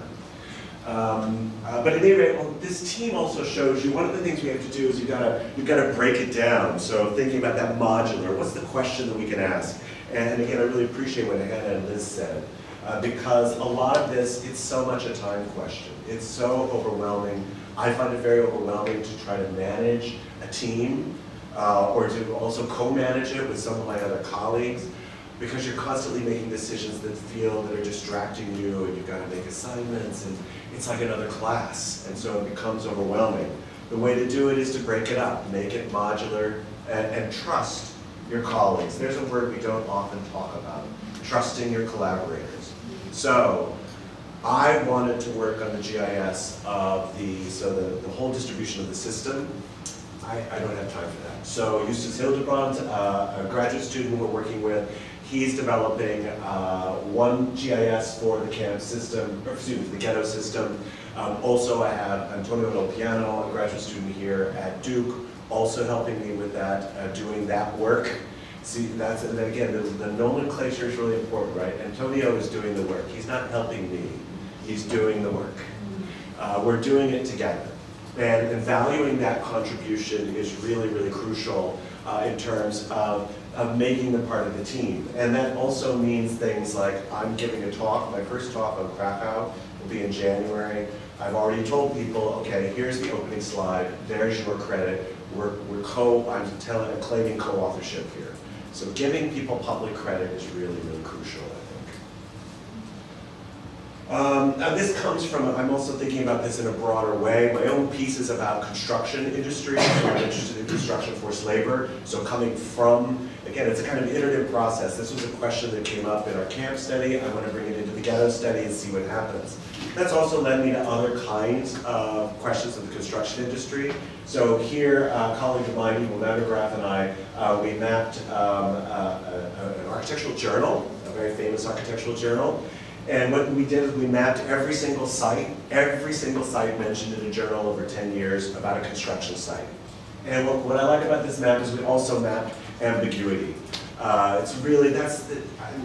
But at any rate, this team also shows you, one of the things we have to do is you've got to break it down. So thinking about that modular, what's the question that we can ask? And again, I really appreciate what Hannah and Liz said, because a lot of this, it's so much a time question. It's so overwhelming. I find it very overwhelming to try to manage a team, or to also co-manage it with some of my other colleagues, because you're constantly making decisions that are distracting you, and you've got to make assignments, and it's like another class, and so it becomes overwhelming. The way to do it is to break it up, make it modular, and trust your colleagues. There's a word we don't often talk about, trusting your collaborators. So I wanted to work on the GIS of the whole distribution of the system. I don't have time for that. So Justus Hildebrand, a graduate student we're working with, he's developing one GIS for the camp system, or excuse me, the ghetto system. Also, I have Antonio Lopiano, a graduate student here at Duke, also helping me with that, doing that work. See, and then again, the nomenclature is really important, right? Antonio is doing the work. He's not helping me. He's doing the work. We're doing it together. And valuing that contribution is really, really crucial in terms of making them part of the team. And that also means things like I'm giving a talk, my first talk on Krakow will be in January. I've already told people, okay, here's the opening slide, there's your credit. I'm claiming co-authorship here. So giving people public credit is really, really crucial, I think. Now this comes from, I'm also thinking about this in a broader way. My own piece is about construction industry, so I'm interested in construction forced labor. So coming from, again, it's a kind of iterative process. This was a question that came up in our camp study. I want to bring it into the ghetto study and see what happens. That's also led me to other kinds of questions of the construction industry. So here, a colleague of mine, Evel Vandergraaf, and I, we mapped an architectural journal, a very famous architectural journal. And what we did is we mapped every single site mentioned in a journal over 10 years about a construction site. And what I like about this map is we also mapped ambiguity. It's really,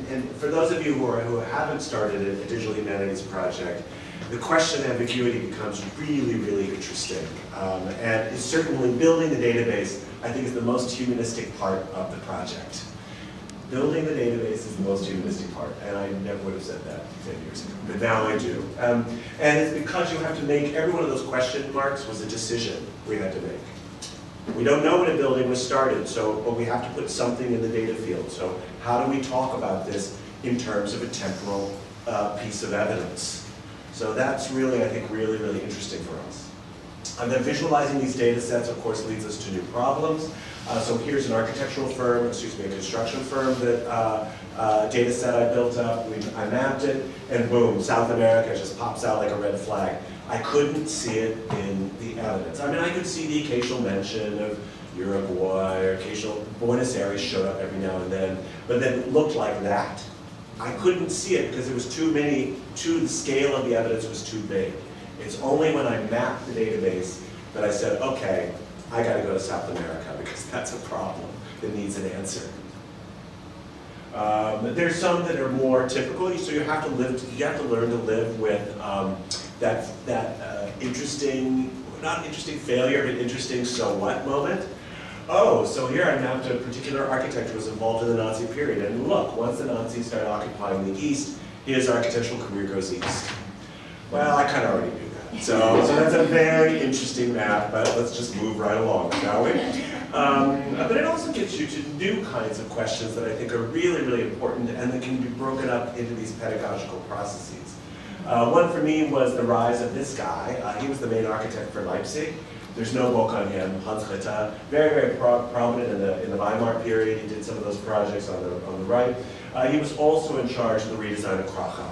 and for those of you who haven't started a digital humanities project, the question of ambiguity becomes really, really interesting. And it's certainly building the database, I think, is the most humanistic part of the project. Building the database is the most humanistic part, and I never would have said that 10 years ago, but now I do. And it's because you have to make, every one of those question marks was a decision we had to make. We don't know when a building was started, but we have to put something in the data field. So how do we talk about this in terms of a temporal piece of evidence? So that's really, I think, really, really interesting for us. And then visualizing these data sets, of course, leads us to new problems. So here's an architectural firm, a construction firm that data set I built up. I mapped it, and boom, South America just pops out like a red flag. I couldn't see it in the evidence. I mean, I could see the occasional mention of Uruguay or occasional Buenos Aires showed up every now and then, but then it looked like that. I couldn't see it because there was too many, the scale of the evidence was too big. It's only when I mapped the database that I said, okay, I gotta go to South America because that's a problem that needs an answer. There's some that are more typical, so you have to learn to live with that interesting, not interesting failure, but interesting so what moment. Oh, so here I mapped a particular architect who was involved in the Nazi period, and look, once the Nazis started occupying the East, his architectural career goes east. Well, I kind of already knew that. So that's a very interesting map, but let's just move right along, shall we? But it also gets you to new kinds of questions that I think are really, really important and that can be broken up into these pedagogical processes. One for me was the rise of this guy. He was the main architect for Leipzig. There's no book on him. Hans Ghetto, very, very prominent in the Weimar period. He did some of those projects on the right. He was also in charge of the redesign of Krakow,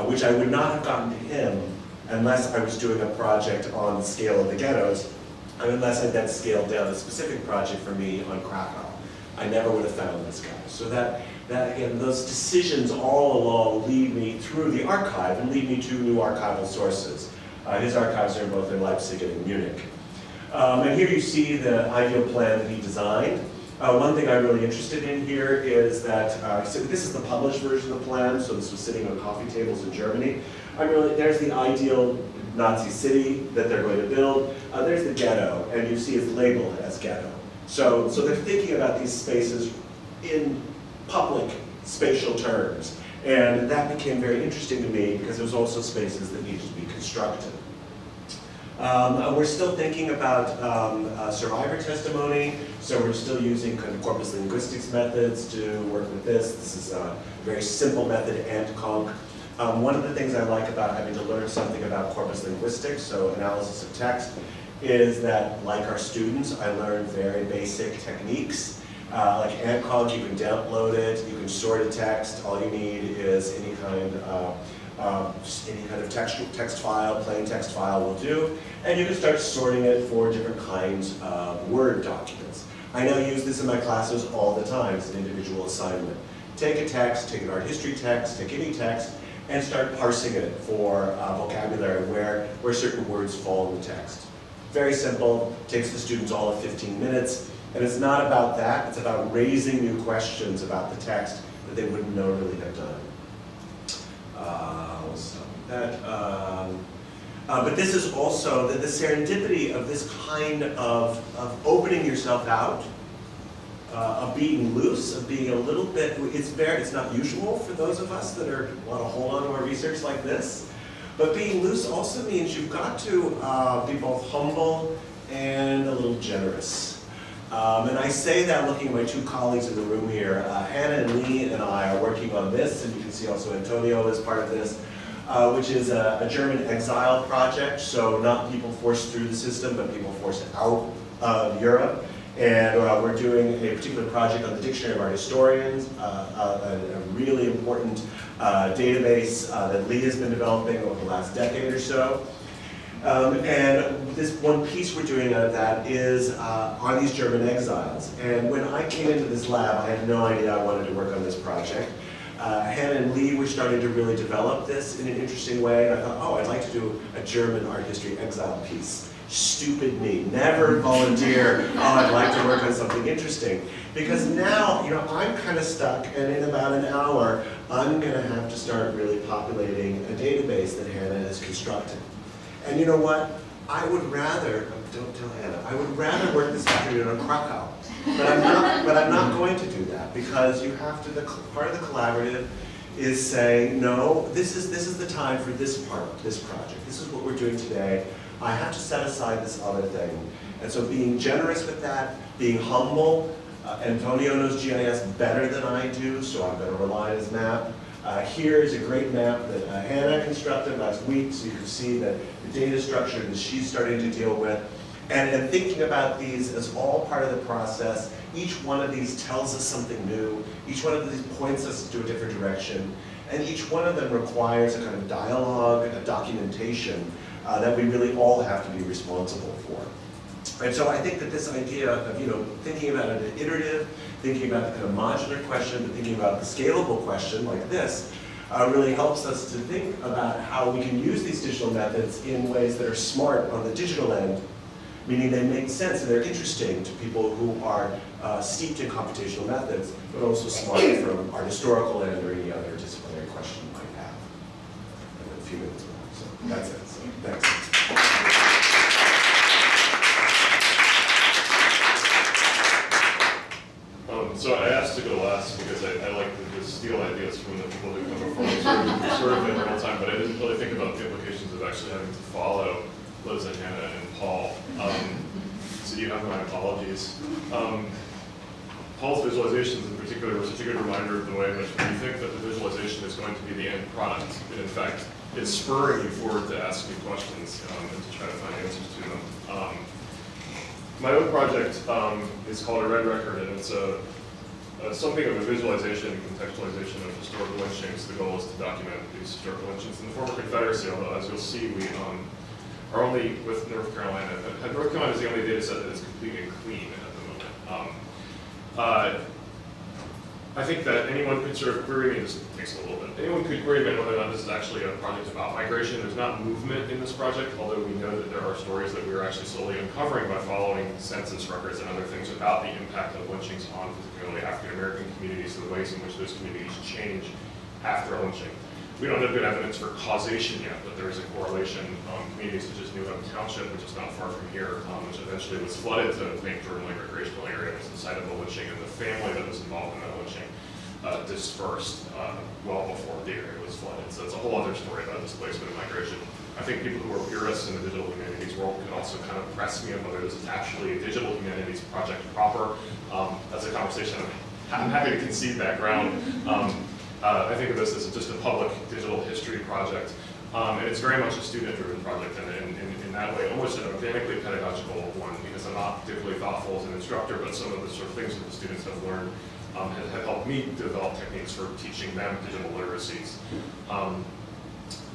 which I would not have gotten to him unless I was doing a project on the scale of the ghettos, and unless I then scaled down a specific project for me on Krakow. I never would have found this guy. So that again, those decisions all along lead me through the archive and lead me to new archival sources. His archives are both in Leipzig and in Munich. And here you see the ideal plan that he designed. One thing I'm really interested in here is that, so this is the published version of the plan, so this was sitting on coffee tables in Germany. There's the ideal Nazi city that they're going to build. There's the ghetto, and you see it's labeled as ghetto. So they're thinking about these spaces in public spatial terms. And that became very interesting to me because there was also spaces that needed to be constructed. We're still thinking about survivor testimony, so we're still using kind of corpus linguistics methods to work with this. This is a very simple method, ant-conc. One of the things I like about having to learn something about corpus linguistics, so analysis of text, is that, like our students, I learned very basic techniques. Like ant-conc, you can download it, you can sort a text. All you need is any kind of text file, plain text file will do, and you can start sorting it for different kinds of Word documents. I now use this in my classes all the time as an individual assignment. Take a text, take an art history text, take any text, and start parsing it for vocabulary where certain words fall in the text. Very simple, takes the students all of 15 minutes, and it's not about that, it's about raising new questions about the text that they wouldn't normally have done. We'll stop with that. But this is also the serendipity of this kind of opening yourself out, of being loose, of being a little bit, it's not usual for those of us that want to hold on to our research like this. But being loose also means you've got to be both humble and a little generous. And I say that looking at my two colleagues in the room here. Hannah and Lee and I are working on this, and you can see also Antonio is part of this, which is a German exile project. So not people forced through the system, but people forced out of Europe. And we're doing a particular project on the Dictionary of Art Historians, a really important database that Lee has been developing over the last decade or so. And this one piece we're doing out of that is on these German exiles. And when I came into this lab, I had no idea I wanted to work on this project. Hannah and Lee were starting to really develop this in an interesting way, and I thought, oh, I'd like to do a German art history exile piece. Stupid me, never volunteer, oh, I'd like to work on something interesting. Because now, I'm kind of stuck, and in about an hour, I'm going to have to start really populating a database that Hannah has constructed. And you know what? I would rather, don't tell Hannah, I would rather work this afternoon on Krakow. But I'm not going to do that, because you have to, part of the collaborative is say, no, this is the time for this part, this project. This is what we're doing today. I have to set aside this other thing. And so being generous with that, being humble, Antonio knows GIS better than I do, so I'm going to rely on his map. Here is a great map that Hannah constructed last week, so you can see that the data structure that she's starting to deal with. And thinking about these as all part of the process, each one of these tells us something new, each one of these points us to a different direction, and each one of them requires a kind of dialogue, a documentation that we really all have to be responsible for. And so I think that this idea of thinking about an iterative, thinking about the kind of modular question, but thinking about the scalable question like this, really helps us to think about how we can use these digital methods in ways that are smart on the digital end, meaning they make sense and they're interesting to people who are steeped in computational methods, but also smart from our historical end or any other disciplinary question you might have. And a few minutes more, so that's it. So thanks. So I asked to go last because I like to steal ideas from the people who come before me sort of in real time, but I didn't really think about the implications of actually having to follow Liz and Hannah and Paul. So you have my apologies. Paul's visualizations in particular was a good reminder of the way in which we think that the visualization is going to be the end product. And in fact, it's spurring you forward to ask new questions and to try to find answers to them. my own project is called A Red Record, and it's something of a visualization and contextualization of historical lynchings. The goal is to document these historical lynchings in the former Confederacy, although as you'll see, we are only with North Carolina. North Carolina is the only data set that is complete and clean at the moment. I think that anyone could sort of query me, this takes a little bit, anyone could query me whether or not this is actually a project about migration. There's not movement in this project, although we know that there are stories that we are actually slowly uncovering by following census records and other things about the impact of lynchings on particularly African American communities and the ways in which those communities change after a lynching. We don't have good evidence for causation yet, but there is a correlation. Communities such as New Hope Township, which is not far from here, which eventually was flooded to make Jordan Lake recreational area, was the site of the lynching, and the family that was involved in that lynching dispersed well before the area was flooded. So it's a whole other story about displacement and migration. I think people who are purists in the digital humanities world can also kind of press me on whether this is actually a digital humanities project proper. That's a conversation I'm happy to concede that ground. I think of this as just a public digital history project, and it's very much a student-driven project, and in that way, almost an organically pedagogical one, because I'm not particularly thoughtful as an instructor, but some of the sort of things that the students have learned have helped me develop techniques for teaching them digital literacies.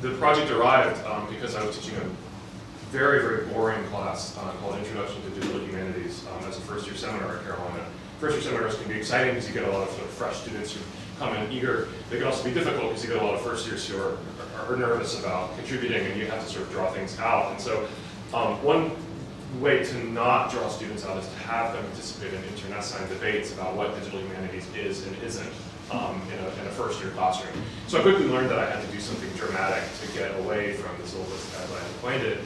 The project arrived because I was teaching a very, very boring class called Introduction to Digital Humanities as a first-year seminar at Carolina. First-year seminars can be exciting because you get a lot of sort of fresh students who come in eager. They can also be difficult because you get a lot of first years who are nervous about contributing, and you have to sort of draw things out. And so one way to not draw students out is to have them participate in internecine debates about what digital humanities is and isn't in a first year classroom. So I quickly learned that I had to do something dramatic to get away from the syllabus as I had planned it.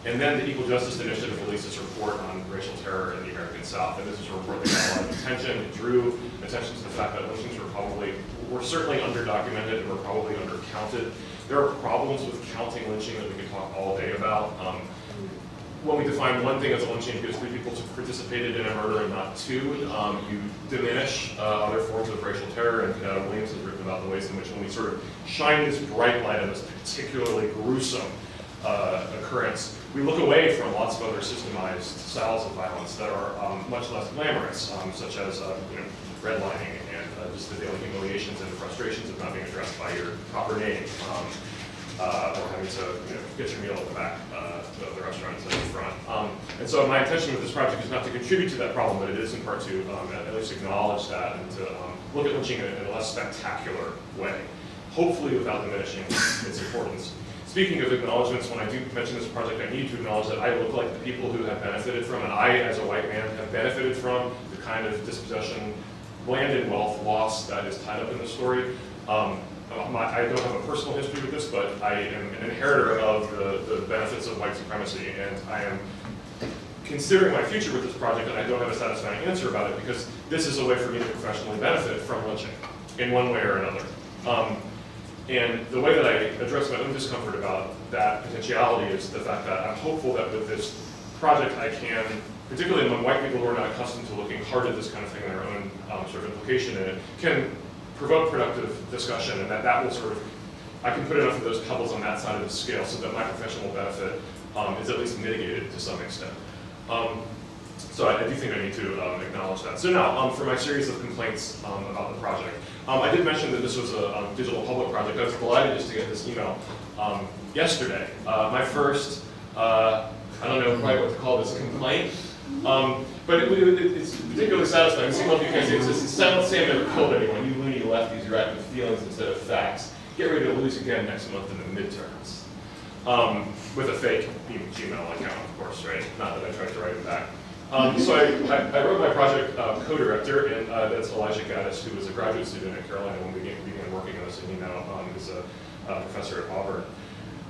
And then the Equal Justice Initiative released this report on racial terror in the American South. And this is a report that got a lot of attention. It drew attention to the fact that lynchings were certainly underdocumented and were probably undercounted. There are problems with counting lynching that we could talk all day about. When we define one thing as a lynching because 3 people participated in a murder and not 2, you diminish other forms of racial terror, and Williams has written about the ways in which when we sort of shine this bright light on this particularly gruesome occurrence, we look away from lots of other systemized styles of violence that are much less glamorous, such as redlining and just the daily humiliations and frustrations of not being addressed by your proper name, or having to get your meal at the back of the restaurant instead of the front. And so my intention with this project is not to contribute to that problem, but it is in part to at least acknowledge that and to look at lynching in a less spectacular way, hopefully without diminishing its importance. Speaking of acknowledgements, when I do mention this project, I need to acknowledge that I look like the people who have benefited from, and I, as a white man, have benefited from the kind of dispossession, land and wealth loss that is tied up in the story. I don't have a personal history with this, but I am an inheritor of the benefits of white supremacy, and I am considering my future with this project, and I don't have a satisfying answer about it, because this is a way for me to professionally benefit from lynching in one way or another. And the way that I address my own discomfort about that potentiality is the fact that I'm hopeful that with this project I can, particularly among white people who are not accustomed to looking hard at this kind of thing and their own sort of implication in it, can provoke productive discussion, and that will sort of, I can put enough of those pebbles on that side of the scale so that my professional benefit is at least mitigated to some extent. So I do think I need to acknowledge that. So now, for my series of complaints about the project. I did mention that this was a digital public project. I was delighted just to get this email yesterday. My first, I don't know quite what to call this, complaint. But it's particularly satisfying. It's email because it's not saying never killed anyone. You loony lefties, you're acting with feelings instead of facts. Get ready to lose again next month in the midterms. With a fake Gmail account, of course, right? Not that I tried to write it back. So I wrote my project co-director, and that's Elijah Gaddis, who was a graduate student at Carolina when we began working on this, and he now is a professor at Auburn.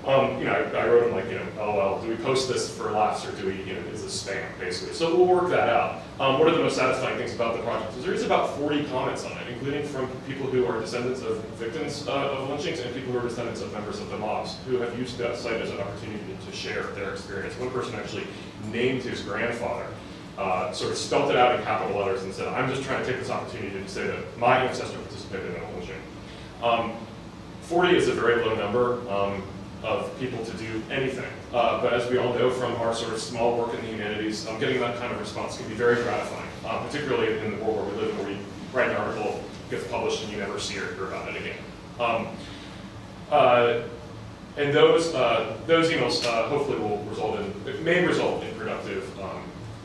I wrote him like, LOL, do we post this for laughs, or do we, is this spam, basically? So we'll work that out. One of the most satisfying things about the project is there is about 40 comments on it, including from people who are descendants of victims of lynchings and people who are descendants of members of the mobs who have used that site as an opportunity to share their experience. One person actually named his grandfather, sort of spelt it out in capital letters and said, I'm just trying to take this opportunity to say that my ancestor participated in a lynching. 40 is a very low number. of people to do anything. But as we all know from our sort of small work in the humanities, getting that kind of response can be very gratifying, particularly in the world where we live, where you write an article, gets published, and you never see or hear about it again. And those emails hopefully will result in, it may result in productive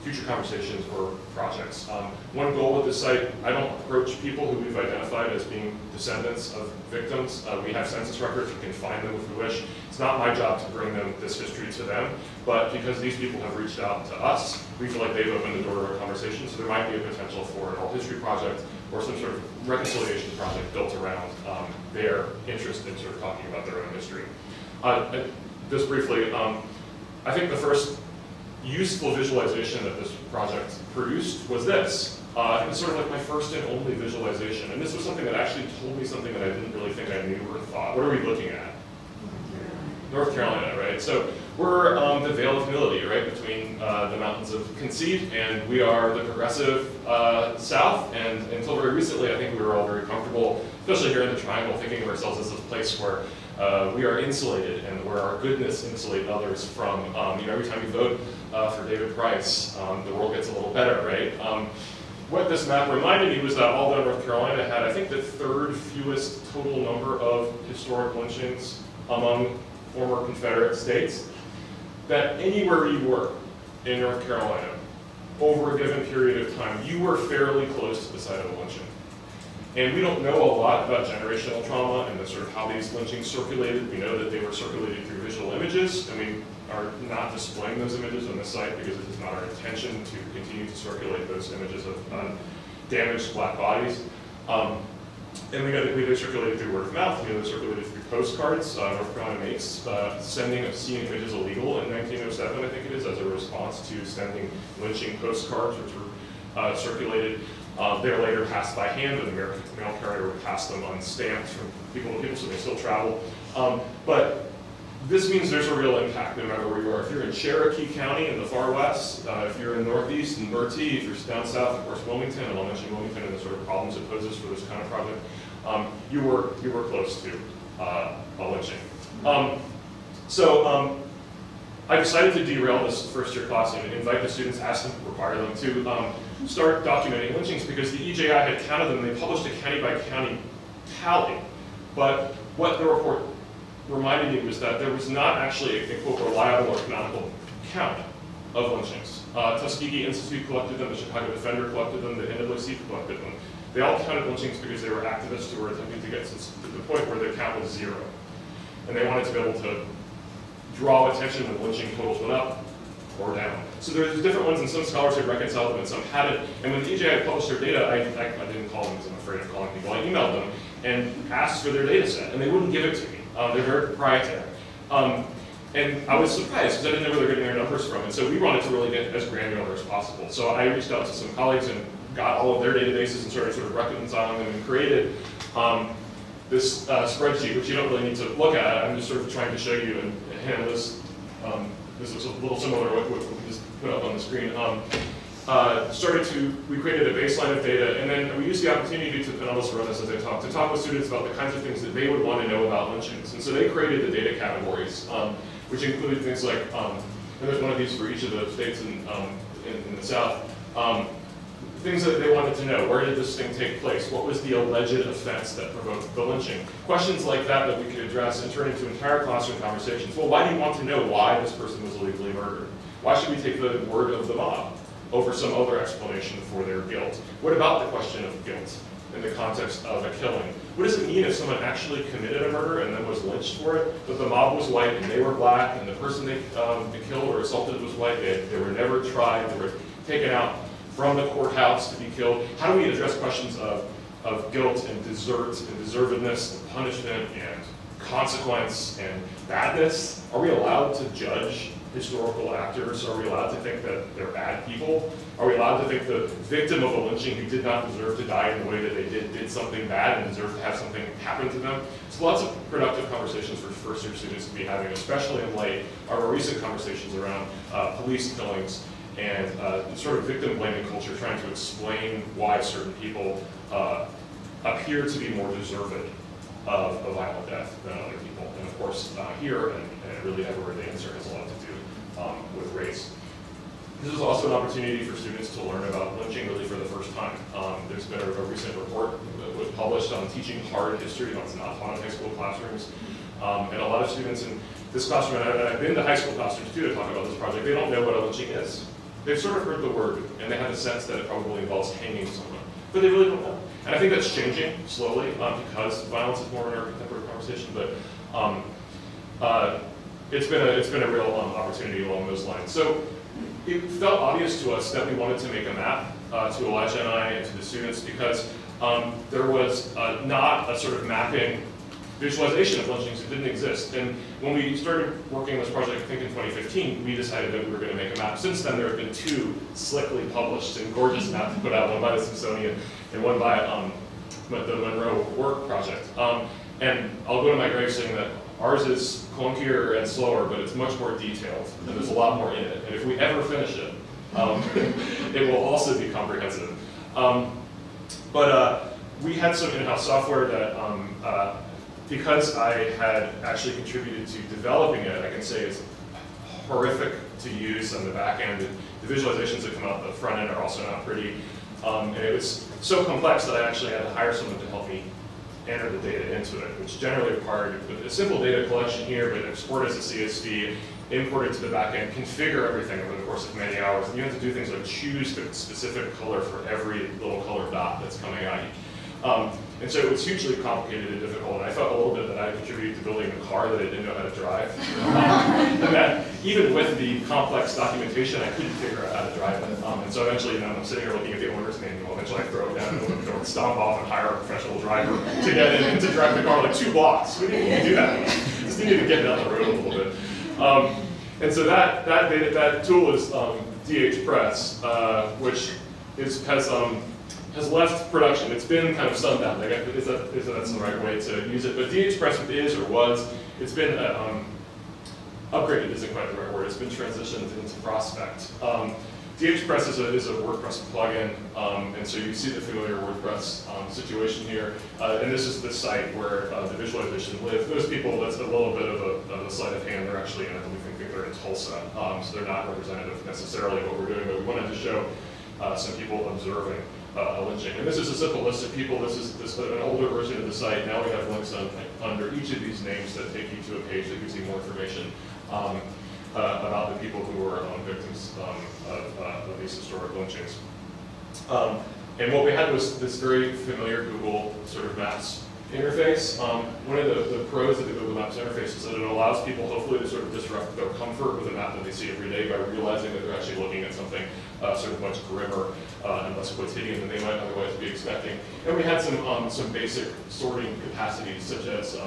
future conversations or projects. One goal with this site, I don't approach people who we've identified as being descendants of victims. We have census records, we can find them if we wish. It's not my job to bring them this history to them, but because these people have reached out to us, we feel like they've opened the door to our conversation, so there might be a potential for an oral history project or some sort of reconciliation project built around their interest in sort of talking about their own history. Just briefly, I think the first useful visualization that this project produced was this. It was sort of like my first and only visualization, and this was something that actually told me something that I didn't really think I knew or thought. What are we looking at? North Carolina, right? So we're the Vale of Humility, right, between the mountains of Conceit, and we are the progressive South, and until very recently, I think we were all very comfortable, especially here in the Triangle, thinking of ourselves as a place where we are insulated and where our goodness insulate others from, every time you vote for David Price, the world gets a little better, right? What this map reminded me was that Alden, North Carolina had, I think, the third fewest total number of historic lynchings among former Confederate states, that anywhere you were in North Carolina, over a given period of time, you were fairly close to the site of a lynching. And we don't know a lot about generational trauma and the sort of how these lynchings circulated. We know that they were circulated through visual images, and we are not displaying those images on the site because it is not our intention to continue to circulate those images of damaged black bodies. And we know that they circulated through word of mouth, we know they circulated through postcards. North Carolina makes sending obscene images illegal in 1907, I think it is, as a response to sending lynching postcards, which were circulated. They're later passed by hand, and the mail carrier would pass them unstamped from people to people, so they still travel. But this means there's a real impact no matter where you are. If you're in Cherokee County in the far west, if you're in Northeast in Bertie, if you're down south, of course, Wilmington, and I'll mention Wilmington and the sort of problems it poses for this kind of project, you were close to a lynching. I decided to derail this first year class and invite the students, ask them, require them to start documenting lynchings because the EJI had counted them. They published a county by county tally. But what the report reminded me was that there was not actually a quote reliable or canonical count of lynchings. Tuskegee Institute collected them, the Chicago Defender collected them, the NAACP collected them. They all counted lynchings because they were activists who were attempting to get to the point where their count was 0. And they wanted to be able to draw attention when lynching totals went up or down. So there's different ones, and some scholars had reconciled them and some hadn't. And when the EJI published their data, I didn't call them because I'm afraid of calling people. I emailed them and asked for their data set, and they wouldn't give it to me. They're very proprietary. And I was surprised because I didn't know where they're getting their numbers from. And so we wanted to really get as granular as possible. So I reached out to some colleagues and got all of their databases and started sort of reconciling them and created this spreadsheet, which you don't really need to look at. I'm just sort of trying to show you, and hand this, this looks a little similar to what we just put up on the screen. We created a baseline of data, and then we used the opportunity to, and I'll just run this as I talk, to talk with students about the kinds of things that they would want to know about lynchings. And so they created the data categories, which included things like, and there's one of these for each of the states in the South, things that they wanted to know. Where did this thing take place? What was the alleged offense that provoked the lynching? Questions like that we could address and turn into entire classroom conversations. Well, why do you want to know why this person was illegally murdered? Why should we take the word of the mob over some other explanation for their guilt? What about the question of guilt in the context of a killing? What does it mean if someone actually committed a murder and then was lynched for it, but the mob was white and they were black, and the person they killed or assaulted was white, they were never tried, they were taken out from the courthouse to be killed? How do we address questions of guilt and desert and deservedness and punishment and consequence and badness? Are we allowed to judge historical actors? Are we allowed to think that they're bad people? Are we allowed to think the victim of a lynching who did not deserve to die in the way that they did something bad and deserved to have something happen to them? So lots of productive conversations for first-year students to be having, especially in light of our recent conversations around police killings and sort of victim-blaming culture, trying to explain why certain people appear to be more deserved of violent death than other people. And of course, here and really everywhere the answer has a lot to do with race. This is also an opportunity for students to learn about lynching really for the first time. There's been a recent report that was published on teaching hard history that's not taught in high school classrooms. And a lot of students in this classroom, and I've been to high school classrooms too to talk about this project, they don't know what a lynching is. They've sort of heard the word, and they have a sense that it probably involves hanging someone, but they really don't know. And I think that's changing slowly because violence is more in our contemporary conversation, but it's been a real opportunity along those lines. So it felt obvious to us that we wanted to make a map to Elijah and I and to the students because there was not a sort of mapping visualization of lynchings. It didn't exist. And when we started working on this project, I think in 2015, we decided that we were going to make a map. Since then, there have been 2 slickly published and gorgeous maps put out, one by the Smithsonian and one by the Monroe Work Project. And I'll go to my grave saying that ours is clunkier and slower, but it's much more detailed, and there's a lot more in it. And if we ever finish it, it will also be comprehensive. But we had some in-house software that, because I had actually contributed to developing it, I can say it's horrific to use on the back end. And the visualizations that come out the front end are also not pretty. And it was so complex that I actually had to hire someone to help me enter the data into it, which generally required a simple data collection here, but export as a CSV, import it to the back end, configure everything over the course of many hours. And you have to do things like choose the specific color for every little colored dot that's coming at you. And so it was hugely complicated and difficult, and I felt a little bit that I contributed to building a car that I didn't know how to drive. And that even with the complex documentation, I couldn't figure out how to drive it. And so eventually, I'm sitting here looking at the owner's manual, eventually I throw it down and open the door and stomp off and hire a professional driver to get in and to drive the car like 2 blocks. We didn't even do that. Just needed to get down the road a little bit. And so that tool is DH Press, which has left production. It's been kind of sundown. Is that that's the right way to use it? But DH Press is or was. It's been upgraded. Isn't quite the right word. It's been transitioned into Prospect. DH Press is a WordPress plugin, and so you see the familiar WordPress situation here. And this is the site where the visualization lives. Those people, that's a little bit of a sleight of hand. They're actually in, I think they're in Tulsa, so they're not representative necessarily of what we're doing, but we wanted to show some people observing a lynching. And this is a simple list of people. This is an older version of the site. Now we have links under each of these names that take you to a page that gives you more information about the people who were victims of these historic lynchings. And what we had was this very familiar Google sort of Maps interface. One of the pros of the Google Maps interface is that it allows people hopefully to sort of disrupt their comfort with a map that they see every day by realizing that they're actually looking at something sort of much grimmer and less quotidian than they might otherwise be expecting. And we had some basic sorting capacities, such as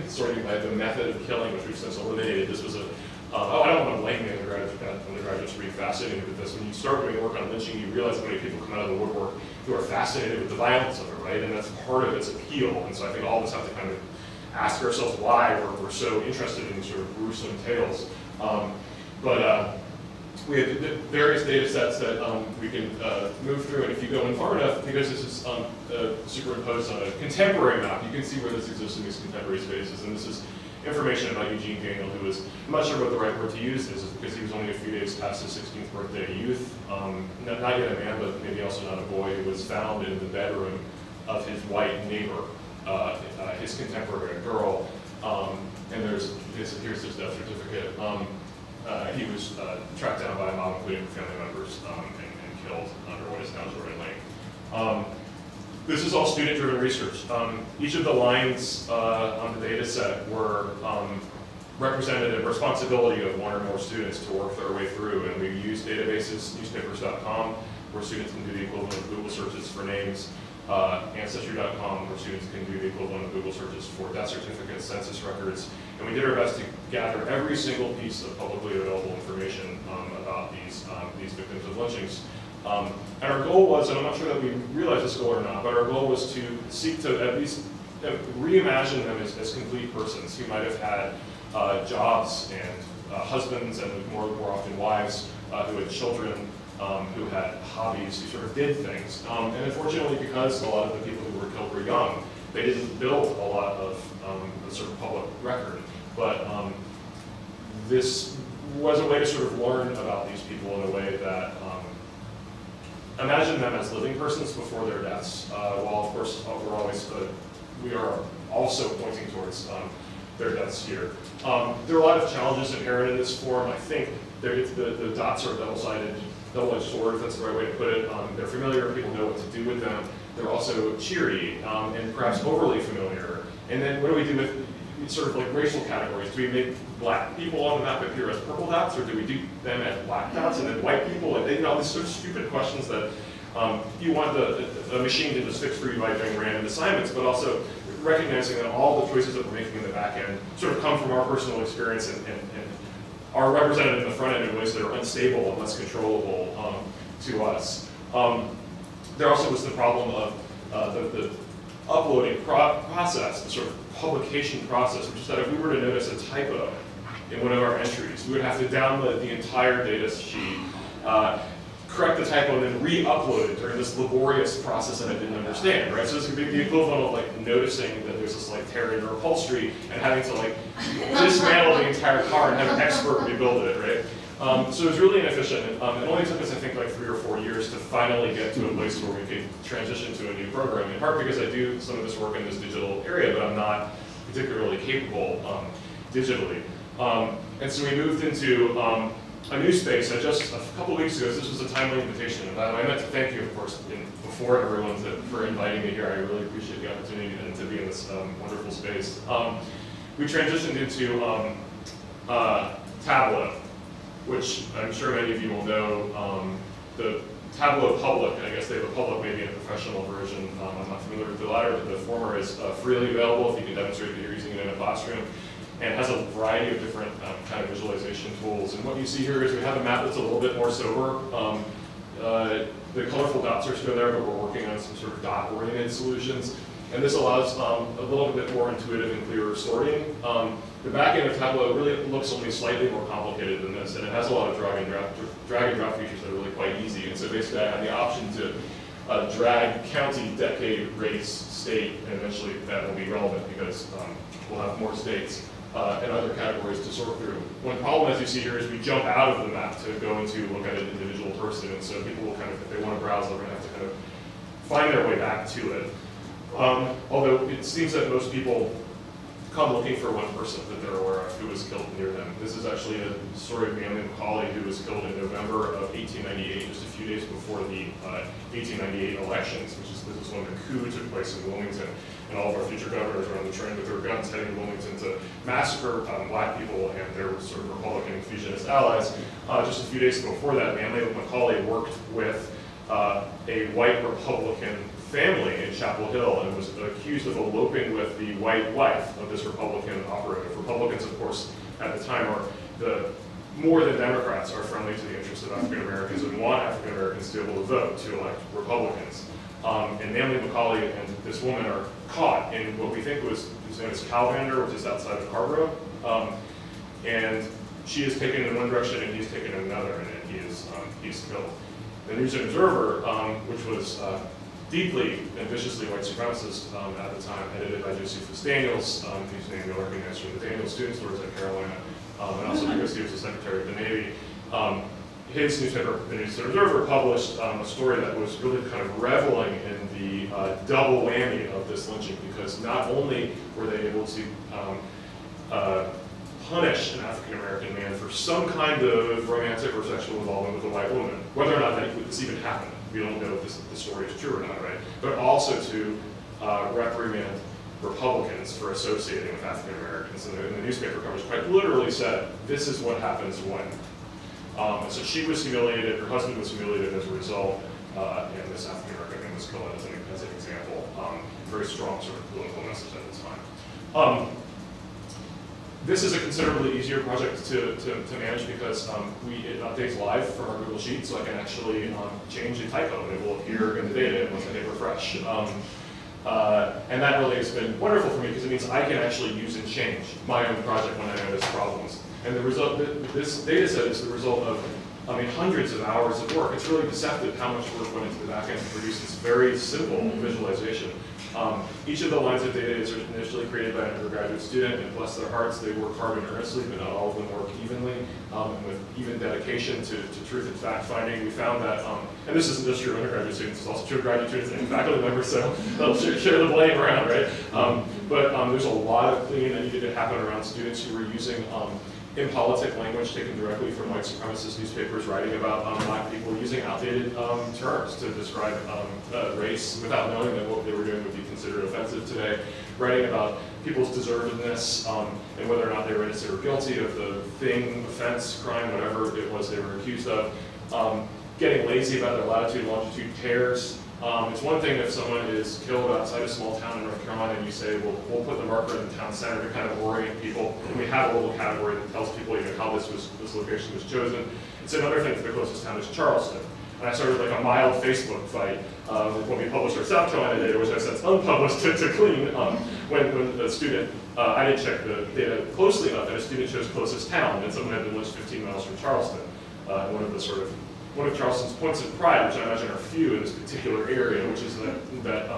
sorting by the method of killing, which we've since eliminated. This was a I don't want to blame the undergraduates for being fascinated with this. When you start doing work on lynching, you realize how many people come out of the woodwork who are fascinated with the violence of it, right? And that's part of its appeal. And so I think all of us have to kind of ask ourselves why we're so interested in these sort of gruesome tales. We have various data sets that we can move through, and if you go in far enough, because this is superimposed on a contemporary map, you can see where this exists in these contemporary spaces. And this is information about Eugene Daniel, who was, I'm not sure what the right word to use is, because he was only a few days past his 16th birthday, a youth, not yet a man, but maybe also not a boy, who was found in the bedroom of his white neighbor, his contemporary girl, and here's his death certificate. He was tracked down by a mob, including family members, and killed under what is now Jordan Lane. This is all student-driven research. Each of the lines on the data set were represented a responsibility of one or more students to work their way through, and we used databases, newspapers.com, where students can do the equivalent of Google searches for names, Ancestry.com, where students can do the equivalent of Google searches for death certificates, census records, and we did our best to gather every single piece of publicly available information about these victims of lynchings. And our goal was, and I'm not sure that we realized this goal or not, but our goal was to seek to at least reimagine them as complete persons who might have had jobs and husbands and more often wives, who had children, who had hobbies, who sort of did things. And unfortunately, because a lot of the people who were killed were young, They didn't build a lot of a sort of public record, but this was a way to sort of learn about these people in a way that imagine them as living persons before their deaths, while of course we are also pointing towards their deaths here. There are a lot of challenges inherent in this form. I think the dots are double-edged sword, if that's the right way to put it. They're familiar, people know what to do with them. They're also cheery and perhaps overly familiar. And then what do we do with sort of like racial categories? Do we make black people on the map appear as purple dots, or do we do them as black dots, and then white people? And you know, these sort of stupid questions that you want a machine to just fix for you by doing random assignments, but also recognizing that all the choices that we're making in the back end sort of come from our personal experience and are represented in the front end in ways that are unstable and less controllable to us. There also was the problem of the uploading process, the sort of publication process, which is that if we were to notice a typo in one of our entries, we would have to download the entire data sheet, correct the typo, and then re-upload it during this laborious process that I didn't understand, right? So this would be the equivalent of like noticing that there's this like tear in your upholstery and having to like dismantle the entire car and have an expert rebuild it, right? So it was really inefficient. It only took us, I think, like 3 or 4 years to finally get to a place where we could transition to a new program, in part because I do some of this work in this digital area, but I'm not particularly capable digitally. And so we moved into a new space. Just a couple of weeks ago, this was a timely invitation, and I meant to thank you, of course, before everyone for inviting me here. I really appreciate the opportunity to be in this wonderful space. We transitioned into Tableau, which I'm sure many of you will know. The Tableau Public, I guess they have a public, maybe a professional version. I'm not familiar with the latter, but the former is freely available if you can demonstrate that you're using it in a classroom, and has a variety of different kind of visualization tools. And what you see here is we have a map that's a little bit more sober. The colorful dots are still there, but we're working on some sort of dot-oriented solutions. And this allows a little bit more intuitive and clearer sorting. The back end of Tableau really looks only slightly more complicated than this, and it has a lot of drag and drop features that are really quite easy. And so basically I have the option to drag county, decade, race, state, and eventually that will be relevant because we'll have more states and other categories to sort through. One problem, as you see here, is we jump out of the map to go into look at an individual person, and so people will kind of, if they want to browse, they're going to have to kind of find their way back to it. Although it seems that most people come looking for one person that they're aware of who was killed near them. This is actually a story of Manly Macaulay, who was killed in November of 1898, just a few days before the 1898 elections, which is this is when the coup took place in Wilmington, and all of our future governors were on the train with their guns heading to Wilmington to massacre black people and their sort of Republican and fusionist allies. Just a few days before that, Manly Macaulay worked with a white Republican family in Chapel Hill and was accused of eloping with the white wife of this Republican operative. Republicans, of course, at the time are more than Democrats are friendly to the interests of African Americans and want African Americans to be able to vote to elect Republicans. And Manly Macaulay and this woman are caught in what we think was his name is Calvander, which is outside of Carborough. And she is taken in one direction and he's taken in another, and then he's killed. The News and Observer, which was deeply and viciously white supremacist at the time, edited by Josephus Daniels, whose name you'll recognize from the Daniels student stories at Carolina, and also because he was the Secretary of the Navy. His newspaper, the News and Observer, published a story that was really kind of reveling in the double whammy of this lynching, because not only were they able to punish an African-American man for some kind of romantic or sexual involvement with a white woman, whether or not this even happened. We don't know if this story is true or not, right? But also to reprimand Republicans for associating with African Americans. And the newspaper coverage quite literally said, this is what happens when. And so she was humiliated, her husband was humiliated as a result, and this African American man was killed as an example. Very strong sort of political message at the time. This is a considerably easier project to manage because it updates live from our Google Sheet, so I can actually change a typo and it will appear in the data once I hit refresh. And that really has been wonderful for me because it means I can actually use and change my own project when I notice problems. And the result, this data set is the result of hundreds of hours of work. It's really deceptive how much work went into the back end to produce this very simple visualization. Each of the lines of data is initially created by an undergraduate student, and bless their hearts, they work hard and earnestly, but not all of them work evenly, and with even dedication to truth and fact-finding. We found that, and this isn't just true of undergraduate students, it's also true of graduate students and faculty members, so they'll share the blame around, right? But there's a lot of cleaning that needed to happen around students who were using impolitic language taken directly from white supremacist newspapers writing about black people, using outdated terms to describe race without knowing that what they were doing would be considered offensive today, writing about people's deservedness and whether or not they were innocent or guilty of the thing, offense, crime, whatever it was they were accused of, getting lazy about their latitude and longitude pairs. It's one thing if someone is killed outside a small town in North Carolina and you say, well, we'll put the marker in the town center to kind of orient people. And we have a little category that tells people how this location was chosen. It's another thing if the closest town is Charleston. And I started like a mild Facebook fight when we published our South Carolina data, which I said unpublished to clean, when the student, I didn't check the data closely enough, and a student chose closest town, and someone had been lynched 15 miles from Charleston. One of Charleston's points of pride, which I imagine are few in this particular area, which is that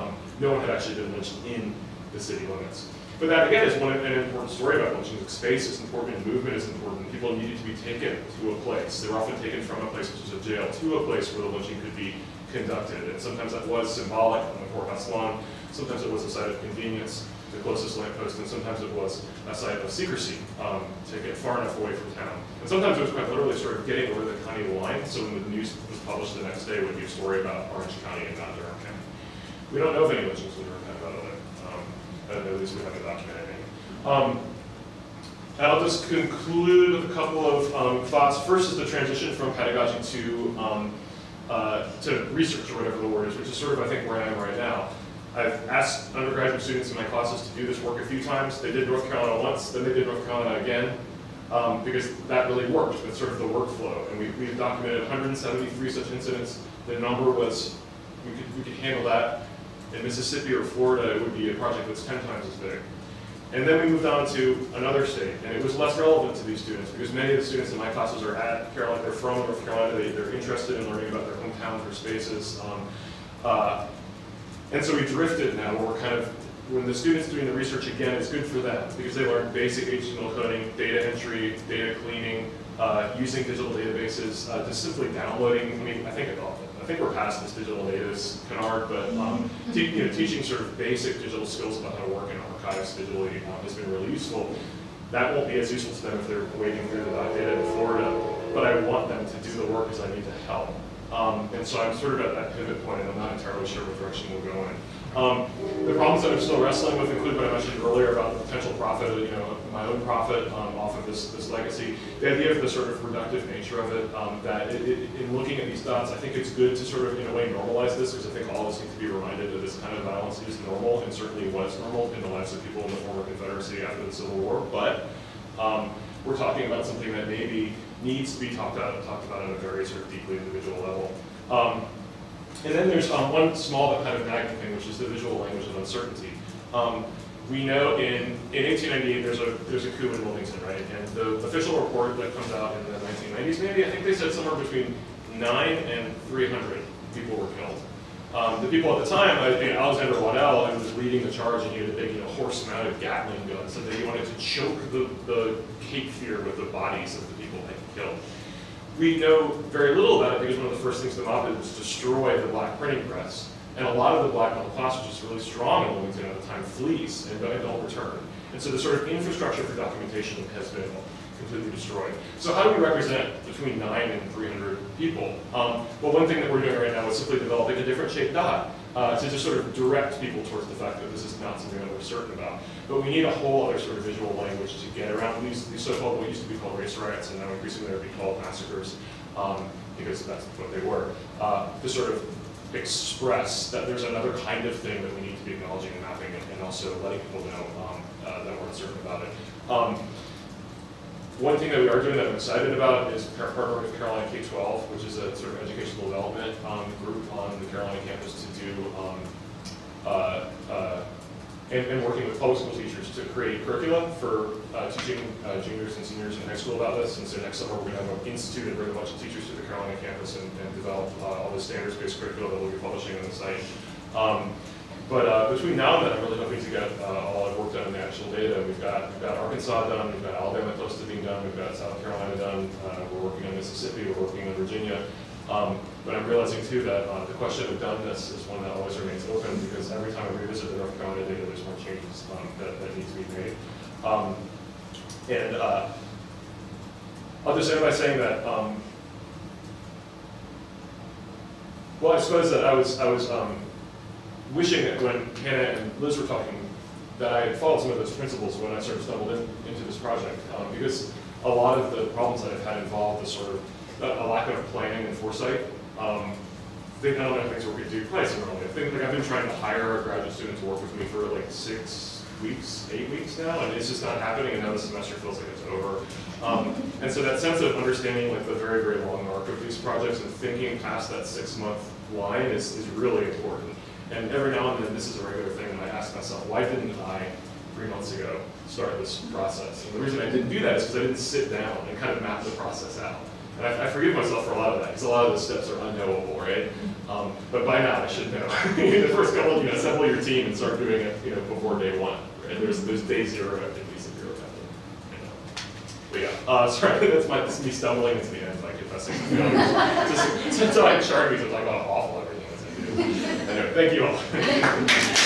no one had actually been lynched in the city limits. But that, again, is an important story about lynching. Space is important, movement is important. People needed to be taken to a place. They were often taken from a place, which was a jail, to a place where the lynching could be conducted. And sometimes that was symbolic on the courthouse lawn. Sometimes it was a site of convenience, the closest lamppost, and sometimes it was a site of secrecy to get far enough away from town. And sometimes it was quite literally sort of getting over the county line, so when the news was published the next day, it would be a story about Orange County and not Durham County. We don't know if any lynchings in Durham County, by the way. At least we haven't documented any. I'll just conclude with a couple of thoughts. First is the transition from pedagogy to research, or whatever the word is, which is sort of, I think, where I am right now. I've asked undergraduate students in my classes to do this work a few times. They did North Carolina once, then they did North Carolina again, because that really worked with sort of the workflow. And we've documented 173 such incidents. The number was, we could handle that. In Mississippi or Florida, it would be a project that's 10 times as big. And then we moved on to another state, and it was less relevant to these students because many of the students in my classes are at Carolina, they're from North Carolina, they're interested in learning about their hometowns or spaces. And so we drifted now, where we're kind of, when the students doing the research, again, it's good for them because they learn basic HTML coding, data entry, data cleaning, using digital databases, just simply downloading. I mean, I think we're past this digital natives canard, but teaching sort of basic digital skills about how to work in archives digitally has been really useful. That won't be as useful to them if they're wading through the data in Florida, but I want them to do the work because I need to help. And so I'm sort of at that pivot point, and I'm not entirely sure what direction we'll go in. The problems that I'm still wrestling with include what I mentioned earlier about the potential profit, my own profit off of this legacy. The idea of the sort of reductive nature of it, that in looking at these dots, I think it's good to sort of, in a way, normalize this, because I think all of us need to be reminded that this kind of violence is normal, and certainly was normal in the lives of people in the former Confederacy after the Civil War. But we're talking about something that maybe needs to be talked about on a very sort of deeply individual level. And then there's one small but kind of nagging thing, which is the visual language of uncertainty. We know in 1898 there's a coup in Wilmington, right? And the official report that comes out in the 1990s, maybe, I think they said somewhere between 9 and 300 people were killed. The people at the time, Alexander Waddell, who was leading the charge, and he had a big horse-mounted Gatling gun, said that he wanted to choke the Cape Fear with the bodies of the people that he killed. We know very little about it because one of the first things the mob did was destroy the black printing press. And a lot of the black middle class, which is really strong in Wilmington at the time, flees and don't return. And so the sort of infrastructure for documentation has been completely destroyed. So how do we represent between 9 and 300 people? Well, one thing that we're doing right now is simply developing a different shaped dot to just sort of direct people towards the fact that this is not something that we're certain about. But we need a whole other sort of visual language to get around these so-called, what used to be called race riots, and now increasingly they're being called massacres, because that's what they were, to sort of express that there's another kind of thing that we need to be acknowledging and mapping, and also letting people know that we're uncertain about it. One thing that we are doing that I'm excited about is partnering with Carolina K-12, which is a sort of educational development group on the Carolina campus to do, and working with public school teachers to create curricula for teaching juniors and seniors in high school about this. And so next summer we're going to have an institute and bring a bunch of teachers to the Carolina campus and develop all the standards-based curricula that we'll be publishing on the site. But between now and then, I'm really hoping to get all our work done in the actual data. We've got Arkansas done, we've got Alabama close to being done, we've got South Carolina done, we're working on Mississippi, we're working on Virginia. But I'm realizing too that the question of doneness is one that always remains open, because every time I revisit the North Carolina data, there's more changes that need to be made. I'll just end by saying that, well, I suppose that I was wishing that when Hannah and Liz were talking, that I had followed some of those principles when I sort of stumbled into this project, because a lot of the problems that I've had involved is sort of a lack of planning and foresight. I don't know if things were going to do quite similarly. I've been trying to hire a graduate student to work with me for like 6 weeks, 8 weeks now, and it's just not happening, and now the semester feels like it's over. And so that sense of understanding like the very, very long arc of these projects and thinking past that 6-month line is really important. And every now and then, this is a regular thing that I ask myself, why didn't I, 3 months ago, start this process? And the reason I didn't do that is because I didn't sit down and kind of map the process out. And I forgive myself for a lot of that, because a lot of those steps are unknowable, right? But by now, I should know. The first couple, assemble your team and start doing it, before day 1. Right? There's day 0 activities if you're But yeah, sorry, that's me stumbling into the end by confessing to failures. Just until I chart me to like how awful everything is I do. Anyway, thank you all.